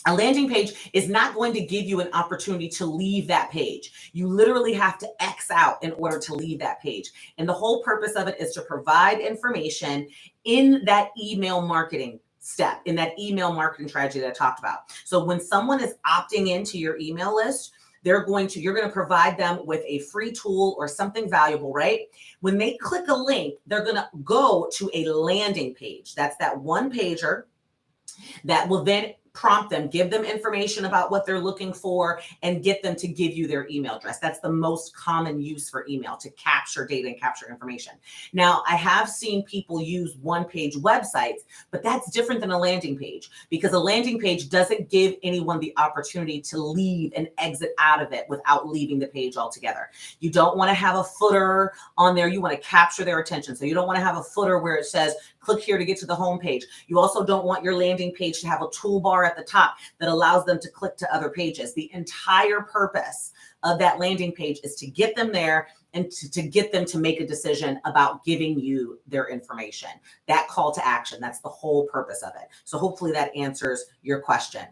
a landing page is not going to give you an opportunity to leave that page. You literally have to X out in order to leave that page. And the whole purpose of it is to provide information in that email marketing step, in that email marketing strategy that I talked about. So when someone is opting into your email list, you're going to provide them with a free tool or something valuable, right? When they click a link, they're going to go to a landing page. That's that one pager that will then prompt them, give them information about what they're looking for, and get them to give you their email address. That's the most common use for email, to capture data and capture information. Now, I have seen people use one-page websites, but that's different than a landing page, because a landing page doesn't give anyone the opportunity to leave and exit out of it without leaving the page altogether. You don't want to have a footer on there. You want to capture their attention. So you don't want to have a footer where it says, click here to get to the home page. You also don't want your landing page to have a toolbar at the top that allows them to click to other pages. The entire purpose of that landing page is to get them there and to get them to make a decision about giving you their information. That call to action, that's the whole purpose of it. So hopefully that answers your question.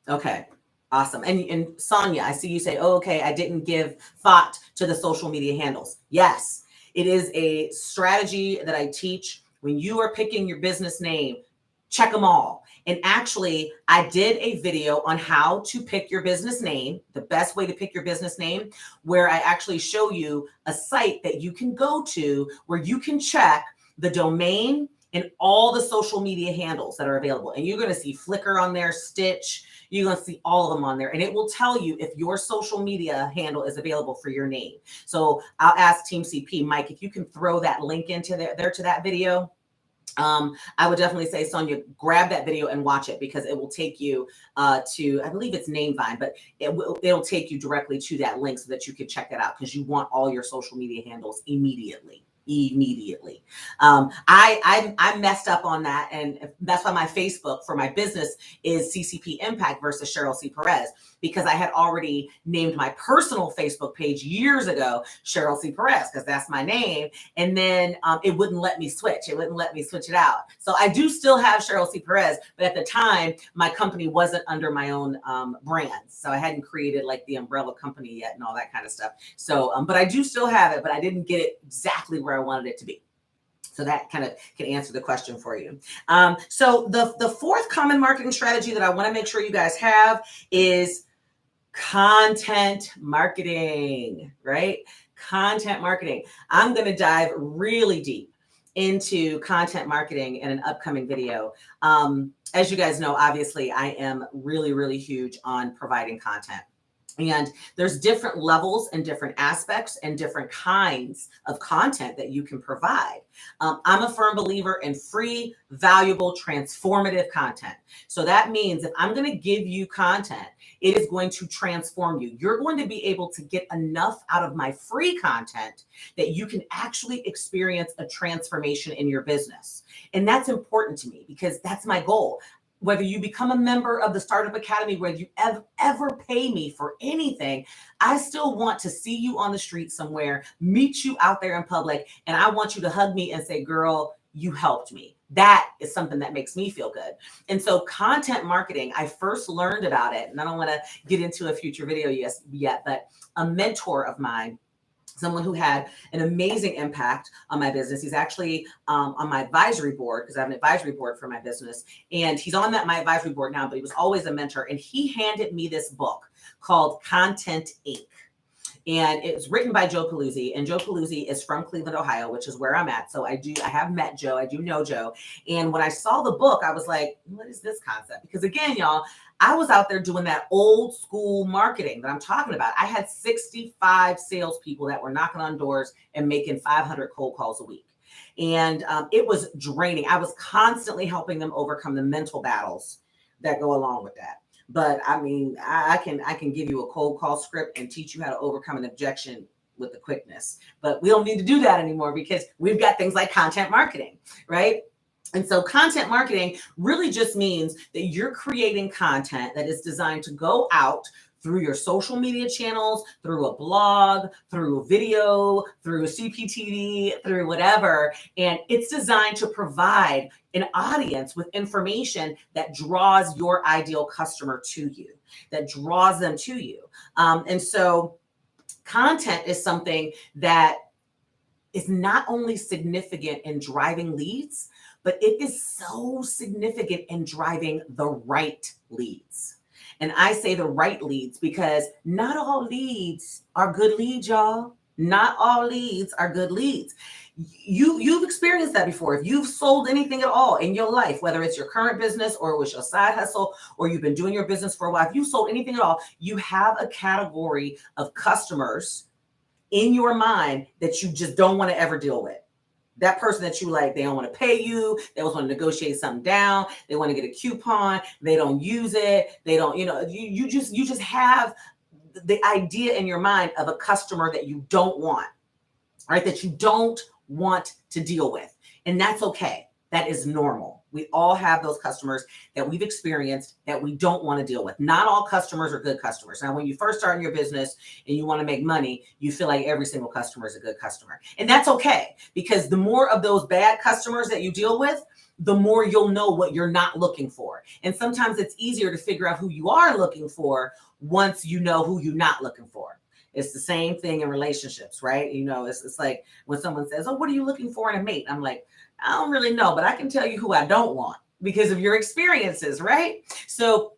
Okay, awesome. And Sonia, I see you say, oh, okay, I didn't give thought to the social media handles. Yes. It is a strategy that I teach. When you are picking your business name, check them all. And actually, I did a video on how to pick your business name, the best way to pick your business name, where I actually show you a site that you can go to where you can check the domain and all the social media handles that are available. And you're going to see Flickr on there, Stitch, you're going to see all of them on there. And it will tell you if your social media handle is available for your name. So I'll ask Team CP, Mike, if you can throw that link into there to that video. I would definitely say, Sonia, grab that video and watch it, because it will take you to, I believe it's Namevine, but it'll take you directly to that link so that you can check that out, because you want all your social media handles immediately. I messed up on that, and that's why my Facebook for my business is CCP Impact versus Cheryl C. Perez, because I had already named my personal Facebook page years ago Cheryl C. Perez, because that's my name, and then it wouldn't let me switch. It wouldn't let me switch it out. So I do still have Cheryl C. Perez, but at the time my company wasn't under my own brand, so I hadn't created like the umbrella company yet and all that kind of stuff. So, but I do still have it, but I didn't get it exactly where I wanted it to be. So that kind of can answer the question for you. So the fourth common marketing strategy that I want to make sure you guys have is content marketing, right? Content marketing. I'm going to dive really deep into content marketing in an upcoming video. As you guys know, obviously, I am really, really huge on providing content. And there's different levels and different aspects and different kinds of content that you can provide. I'm a firm believer in free, valuable, transformative content. So that means if I'm going to give you content, it is going to transform you. You're going to be able to get enough out of my free content that you can actually experience a transformation in your business. And that's important to me, because that's my goal. Whether you become a member of the Startup Academy, whether you ever pay me for anything, I still want to see you on the street somewhere, meet you out there in public, and I want you to hug me and say, girl, you helped me. That is something that makes me feel good. And so content marketing, I first learned about it, and I don't want to get into a future video yet, but a mentor of mine, someone who had an amazing impact on my business. He's actually on my advisory board, because I have an advisory board for my business. And he's on my advisory board now, but he was always a mentor. And he handed me this book called Content Inc. And it was written by Joe Paluzzi, and Joe Paluzzi is from Cleveland, Ohio, which is where I'm at. So I have met Joe. I do know Joe. And when I saw the book, I was like, what is this concept? Because again, y'all, I was out there doing that old school marketing that I'm talking about. I had 65 salespeople that were knocking on doors and making 500 cold calls a week. And it was draining. I was constantly helping them overcome the mental battles that go along with that. But I mean, I can give you a cold call script and teach you how to overcome an objection with the quickness. But we don't need to do that anymore, because we've got things like content marketing, right? And so content marketing really just means that you're creating content that is designed to go out through your social media channels, through a blog, through a video, through a CPTV, through whatever. And it's designed to provide an audience with information that draws your ideal customer to you, that draws them to you. And so content is something that is not only significant in driving leads, but it is so significant in driving the right leads. And I say the right leads because not all leads are good leads, y'all. Not all leads are good leads. You've experienced that before. If you've sold anything at all in your life, whether it's your current business or it was your side hustle, or you've been doing your business for a while, if you sold anything at all, you have a category of customers in your mind that you just don't want to ever deal with. That person that you like, they don't want to pay you. They always want to negotiate something down. They want to get a coupon. They don't use it. They don't, you just have the idea in your mind of a customer that you don't want, right? That you don't want to deal with. And that's okay. That is normal. We all have those customers that we've experienced that we don't want to deal with. Not all customers are good customers. Now, when you first start in your business and you want to make money, you feel like every single customer is a good customer. And that's okay, because the more of those bad customers that you deal with, the more you'll know what you're not looking for. And sometimes it's easier to figure out who you are looking for once you know who you're not looking for. It's the same thing in relationships, right? It's like when someone says, oh, what are you looking for in a mate? I'm like, I don't really know, but I can tell you who I don't want. because of your experiences, right? So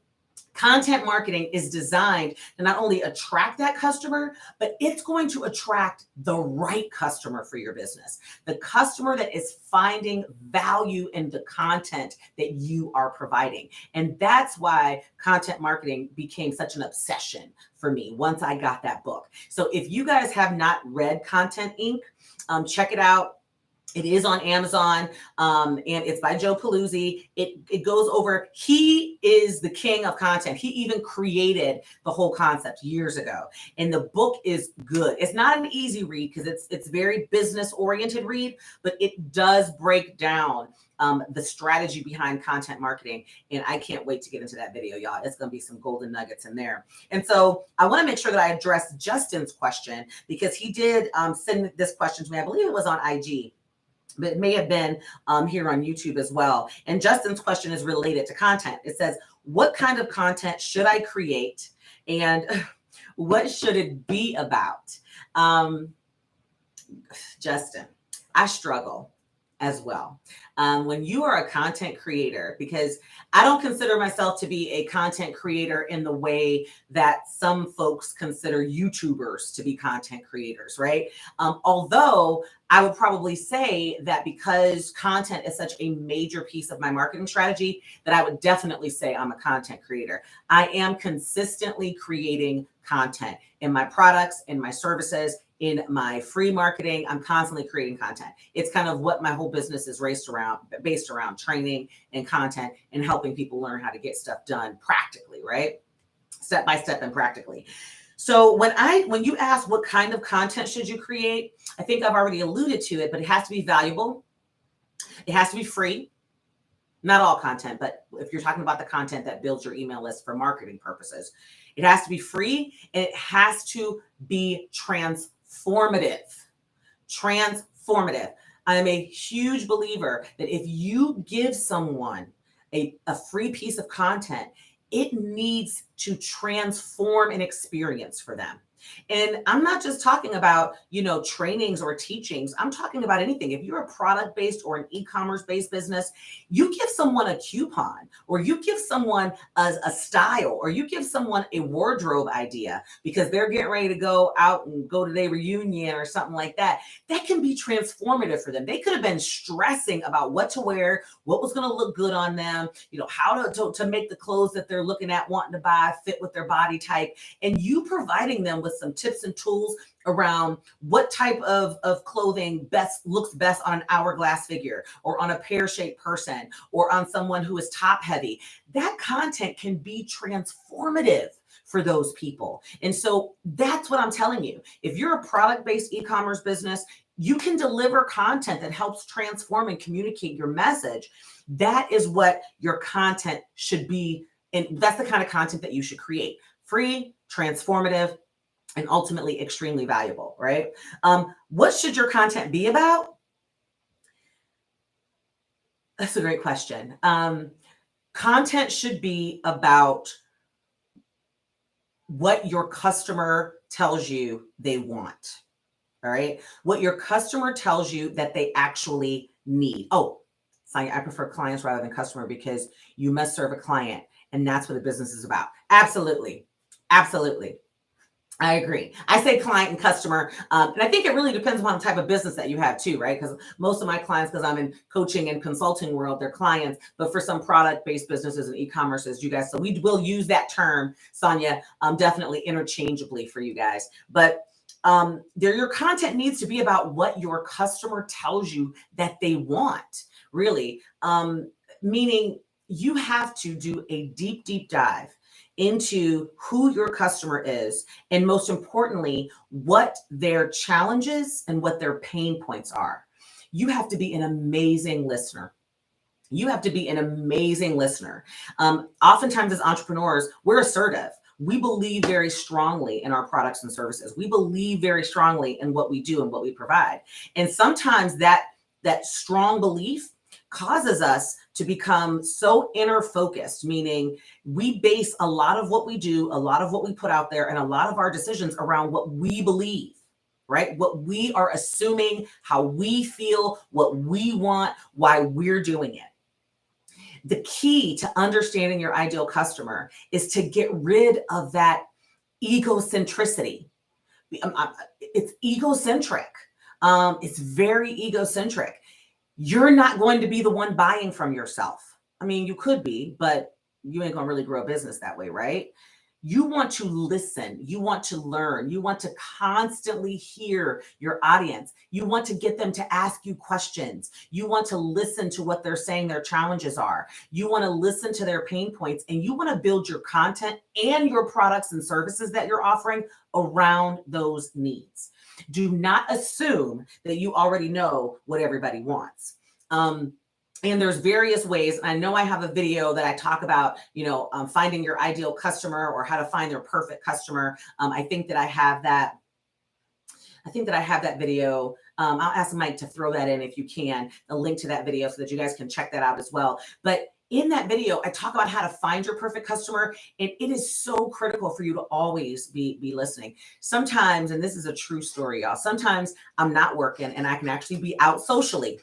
content marketing is designed to not only attract that customer, but it's going to attract the right customer for your business. The customer that is finding value in the content that you are providing. And that's why content marketing became such an obsession for me once I got that book. So if you guys have not read Content Inc., check it out. It is on Amazon, and it's by Joe Paluzzi. It goes over, he is the king of content. He even created the whole concept years ago. And the book is good. It's not an easy read because it's very business oriented read, but it does break down the strategy behind content marketing. And I can't wait to get into that video, y'all. It's going to be some golden nuggets in there. And so I want to make sure that I address Justin's question, because he did send this question to me. I believe it was on IG, but it may have been here on YouTube as well. And Justin's question is related to content. It says, what kind of content should I create, and what should it be about? Justin, I struggle as well. When you are a content creator, because I don't consider myself to be a content creator in the way that some folks consider YouTubers to be content creators, right? Although I would probably say that because content is such a major piece of my marketing strategy, that I would definitely say I'm a content creator. I am consistently creating content in my products, in my services, in my free marketing. I'm constantly creating content. It's kind of what my whole business is based around training and content and helping people learn how to get stuff done practically, right? Step by step and practically. So when you ask what kind of content should you create, I think I've already alluded to it, but it has to be valuable. It has to be free. Not all content, but if you're talking about the content that builds your email list for marketing purposes, it has to be free, and it has to be transformative. Transformative. I'm a huge believer that if you give someone a free piece of content, it needs to transform an experience for them. And I'm not just talking about, trainings or teachings. I'm talking about anything. If you're a product-based or an e-commerce based business, you give someone a coupon, or you give someone a style, or you give someone a wardrobe idea because they're getting ready to go out and go to their reunion or something like that. That can be transformative for them. They could have been stressing about what to wear, what was going to look good on them, how to make the clothes that they're looking at, wanting to buy, fit with their body type. And you providing them with some tips and tools around what type of clothing looks best on an hourglass figure, or on a pear-shaped person, or on someone who is top heavy. That content can be transformative for those people. And so that's what I'm telling you. If you're a product-based e-commerce business, you can deliver content that helps transform and communicate your message. That is what your content should be. And that's the kind of content that you should create. Free, transformative, and ultimately extremely valuable, right? What should your content be about? That's a great question. Content should be about what your customer tells you they want, all right? What your customer tells you that they actually need. Oh, Sonia, I prefer clients rather than customer, because you must serve a client, and that's what a business is about. Absolutely. Absolutely. I agree. I say client and customer. And I think it really depends upon the type of business that you have too, right? Because most of my clients, because I'm in coaching and consulting world, they're clients. But for some product-based businesses and e-commerces, you guys, so we will use that term, Sonia, definitely interchangeably for you guys. But your content needs to be about what your customer tells you that they want, really. Meaning you have to do a deep, deep dive into who your customer is, and most importantly, what their challenges and what their pain points are. You have to be an amazing listener. You have to be an amazing listener. Oftentimes as entrepreneurs, we're assertive. We believe very strongly in our products and services. We believe very strongly in what we do and what we provide. And sometimes that strong belief causes us to become so inner focused, meaning we base a lot of what we do, a lot of what we put out there, and a lot of our decisions around what we believe, right? What we are assuming, how we feel, what we want, why we're doing it. The key to understanding your ideal customer is to get rid of that egocentricity. It's egocentric. It's very egocentric. You're not going to be the one buying from yourself. I mean, you could be, but you ain't gonna really grow a business that way, right? You want to listen, you want to learn, you want to constantly hear your audience. You want to get them to ask you questions. You want to listen to what they're saying their challenges are. You want to listen to their pain points, and you want to build your content and your products and services that you're offering around those needs. Do not assume that you already know what everybody wants. And there's various ways. I know I have a video that I talk about, finding your ideal customer or how to find their perfect customer. I think that I have that video. I'll ask Mike to throw that in if you can, the link to that video, so that you guys can check that out as well. But in that video, I talk about how to find your perfect customer. And it is so critical for you to always be listening. Sometimes, and this is a true story, y'all, sometimes I'm not working and I can actually be out socially.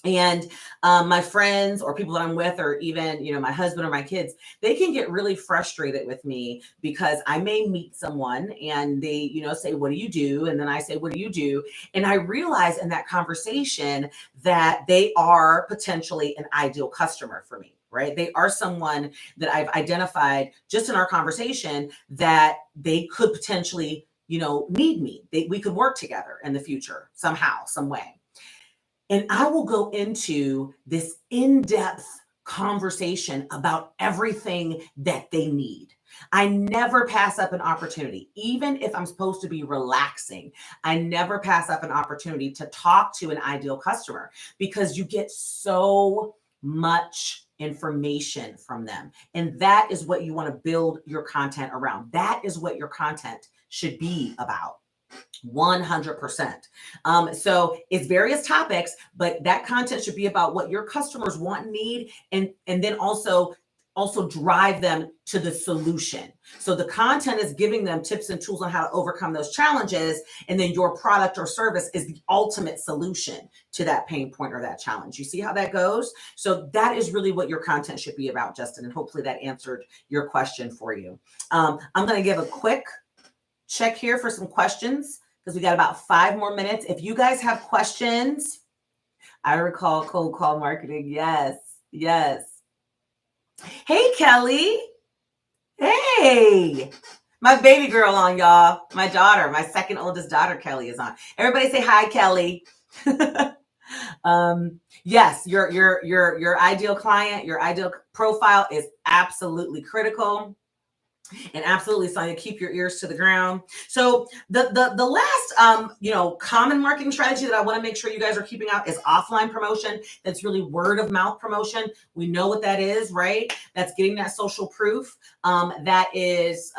And my friends or people that I'm with, or even, my husband or my kids, they can get really frustrated with me because I may meet someone and they, say, "What do you do?" And then I say, "What do you do?" And I realize in that conversation that they are potentially an ideal customer for me, right? They are someone that I've identified just in our conversation that they could potentially, need me. We could work together in the future somehow, some way. And I will go into this in-depth conversation about everything that they need. I never pass up an opportunity, even if I'm supposed to be relaxing. I never pass up an opportunity to talk to an ideal customer, because you get so much information from them. And that is what you want to build your content around. That is what your content should be about. 100%. So it's various topics, but that content should be about what your customers want and need, and then also drive them to the solution. So the content is giving them tips and tools on how to overcome those challenges, and then your product or service is the ultimate solution to that pain point or that challenge. You see how that goes? So that is really what your content should be about, Justin, and hopefully that answered your question for you. I'm going to give a quick check here for some questions, because we got about 5 more minutes. If you guys have questions, I recall cold call marketing. Yes. Hey, Kelly. Hey, my baby girl on, y'all. My daughter, my second oldest daughter, Kelly, is on. Everybody say hi, Kelly. Yes, your ideal client, your ideal profile is absolutely critical. And absolutely, Sonia, keep your ears to the ground. So the last common marketing strategy that I want to make sure you guys are keeping out is offline promotion. That's really word of mouth promotion. We know what that is, right? That's getting that social proof. That is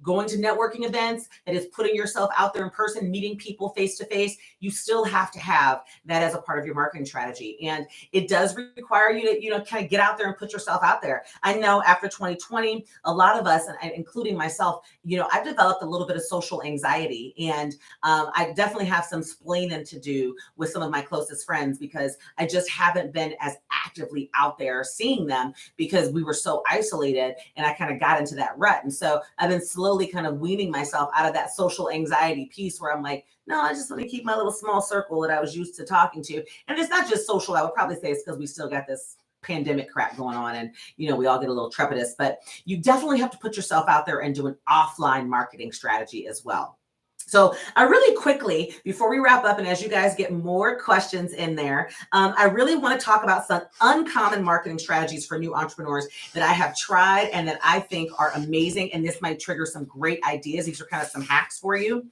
going to networking events. That is putting yourself out there in person, meeting people face to face. You still have to have that as a part of your marketing strategy, and it does require you to kind of get out there and put yourself out there. I know after 2020, a lot of us, and including myself, I've developed a little bit of social anxiety, and I definitely have some splaining to do with some of my closest friends, because I just haven't been as actively out there seeing them, because we were so isolated, and I kind of got into that rut. And so I've been slowly kind of weaning myself out of that social anxiety piece, where I'm like, no, I just want to keep my little small circle that I was used to talking to. And it's not just social. I would probably say it's because we still got this pandemic crap going on, and we all get a little trepidous, but you definitely have to put yourself out there and do an offline marketing strategy as well. So I really quickly, before we wrap up, and as you guys get more questions in there, I really want to talk about some uncommon marketing strategies for new entrepreneurs that I have tried and that I think are amazing. And this might trigger some great ideas. These are kind of some hacks for you.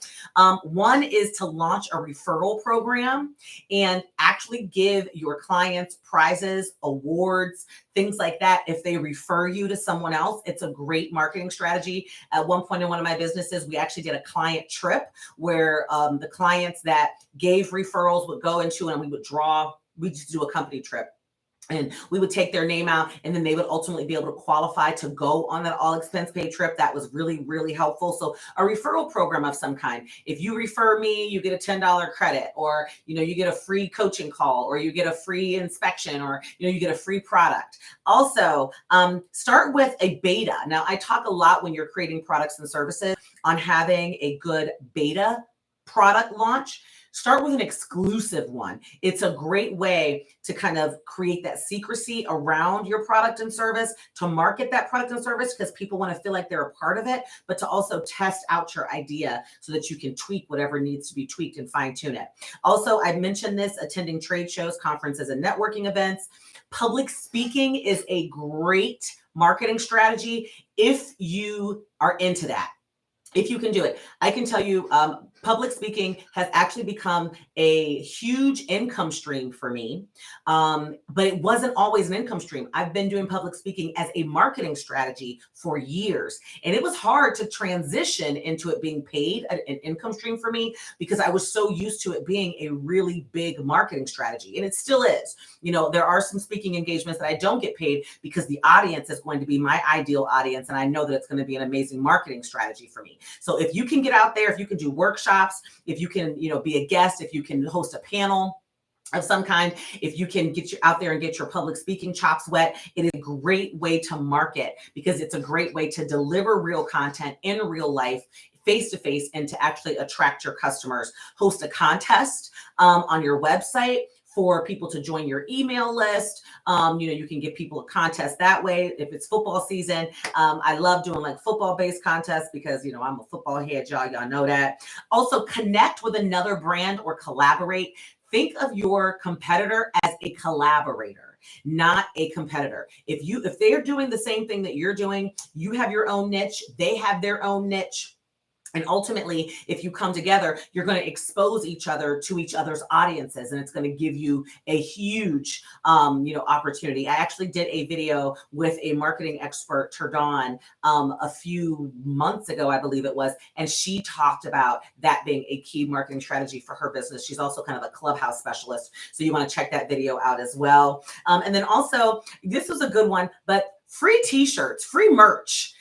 One is to launch a referral program and actually give your clients prizes, awards, things like that if they refer you to someone else. It's a great marketing strategy. At one point in one of my businesses, we actually did a client trip where the clients that gave referrals would go into, and we just do a company trip. And we would take their name out, and then they would ultimately be able to qualify to go on that all expense paid trip. That was really, really helpful. So a referral program of some kind. If you refer me, you get a $10 credit, or, you get a free coaching call, or you get a free inspection, or, you get a free product. Also, start with a beta. Now, I talk a lot when you're creating products and services on having a good beta product launch. Start with an exclusive one. It's a great way to kind of create that secrecy around your product and service, to market that product and service, because people want to feel like they're a part of it, but to also test out your idea so that you can tweak whatever needs to be tweaked and fine tune it. Also, I mentioned this, attending trade shows, conferences, and networking events. Public speaking is a great marketing strategy if you are into that. If you can do it. I can tell you, public speaking has actually become a huge income stream for me, but it wasn't always an income stream. I've been doing public speaking as a marketing strategy for years, and it was hard to transition into it being paid, an income stream for me, because I was so used to it being a really big marketing strategy, and it still is. There are some speaking engagements that I don't get paid because the audience is going to be my ideal audience, and I know that it's going to be an amazing marketing strategy for me. So if you can get out there, if you can do workshops, if you can, be a guest, if you can host a panel of some kind, if you can get out there and get your public speaking chops wet, it is a great way to market, because it's a great way to deliver real content in real life, face to face, and to actually attract your customers. Host a contest on your website for people to join your email list. You can give people a contest that way. If it's football season, I love doing like football-based contests because, I'm a football head, y'all know that. Also, connect with another brand or collaborate. Think of your competitor as a collaborator, not a competitor. If they're doing the same thing that you're doing, you have your own niche, they have their own niche. And ultimately, if you come together, you're going to expose each other to each other's audiences, and it's going to give you a huge, opportunity. I actually did a video with a marketing expert, Turdon, a few months ago, I believe it was, and she talked about that being a key marketing strategy for her business. She's also kind of a Clubhouse specialist, so you want to check that video out as well. And then also, this was a good one, but free t-shirts, free merch.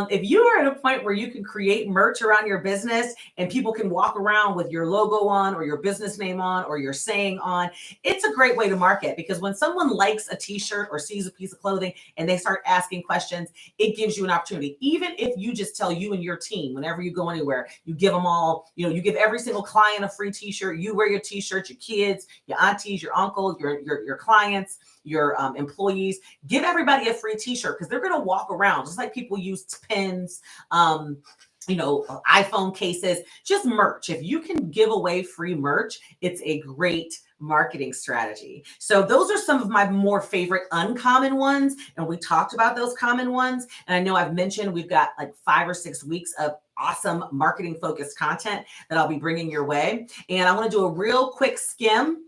If you are at a point where you can create merch around your business and people can walk around with your logo on, or your business name on, or your saying on, it's a great way to market, because when someone likes a t-shirt or sees a piece of clothing and they start asking questions, it gives you an opportunity. Even if you just tell you and your team, whenever you go anywhere, you give them all, you give every single client a free t-shirt, you wear your t-shirt, your kids, your aunties, your uncles, your clients, your employees, give everybody a free t-shirt, because they're going to walk around just like people use pins, iPhone cases, just merch. If you can give away free merch, it's a great marketing strategy. So those are some of my more favorite uncommon ones. And we talked about those common ones. And I know I've mentioned we've got like 5 or 6 weeks of awesome marketing focused content that I'll be bringing your way. And I want to do a real quick skim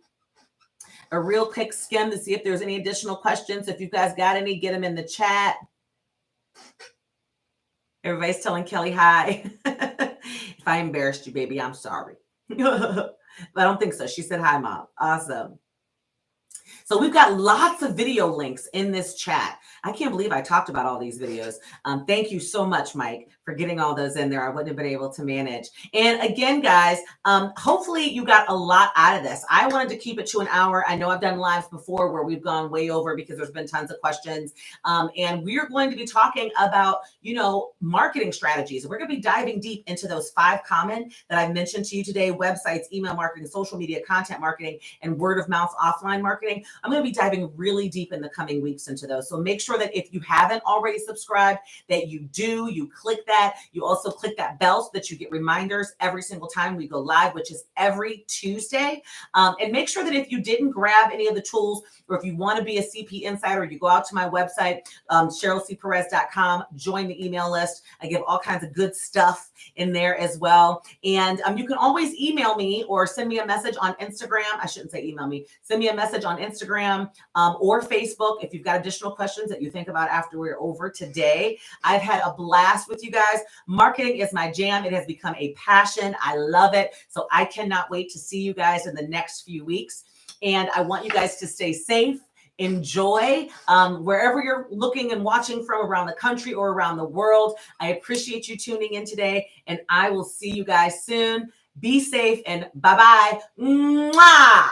to see if there's any additional questions. If you guys got any, get them in the chat. Everybody's telling Kelly hi. If I embarrassed you, baby, I'm sorry. But I don't think so. She said hi, Mom. Awesome. So we've got lots of video links in this chat. I can't believe I talked about all these videos. Thank you so much, Mike, for getting all those in there. I wouldn't have been able to manage. And again, guys, hopefully you got a lot out of this. I wanted to keep it to an hour. I know I've done lives before where we've gone way over because there's been tons of questions. And we're going to be talking about, marketing strategies. We're going to be diving deep into those 5 common that I've mentioned to you today: websites, email marketing, social media, content marketing, and word of mouth offline marketing. I'm going to be diving really deep in the coming weeks into those. So make sure that if you haven't already subscribed, that you do, you click that. You also click that bell so that you get reminders every single time we go live, which is every Tuesday. And make sure that if you didn't grab any of the tools, or if you want to be a CP insider, you go out to my website, CherylCperez.com, join the email list. I give all kinds of good stuff in there as well. And you can always email me or send me a message on Instagram. I shouldn't say email me. Send me a message on Instagram or Facebook if you've got additional questions that you think about after we're over today. I've had a blast with you guys. Marketing is my jam. It has become a passion. I love it. So I cannot wait to see you guys in the next few weeks. And I want you guys to stay safe, Enjoy wherever you're looking and watching from around the country or around the world. I appreciate you tuning in today, and I will see you guys soon. Be safe and bye-bye. Mwah!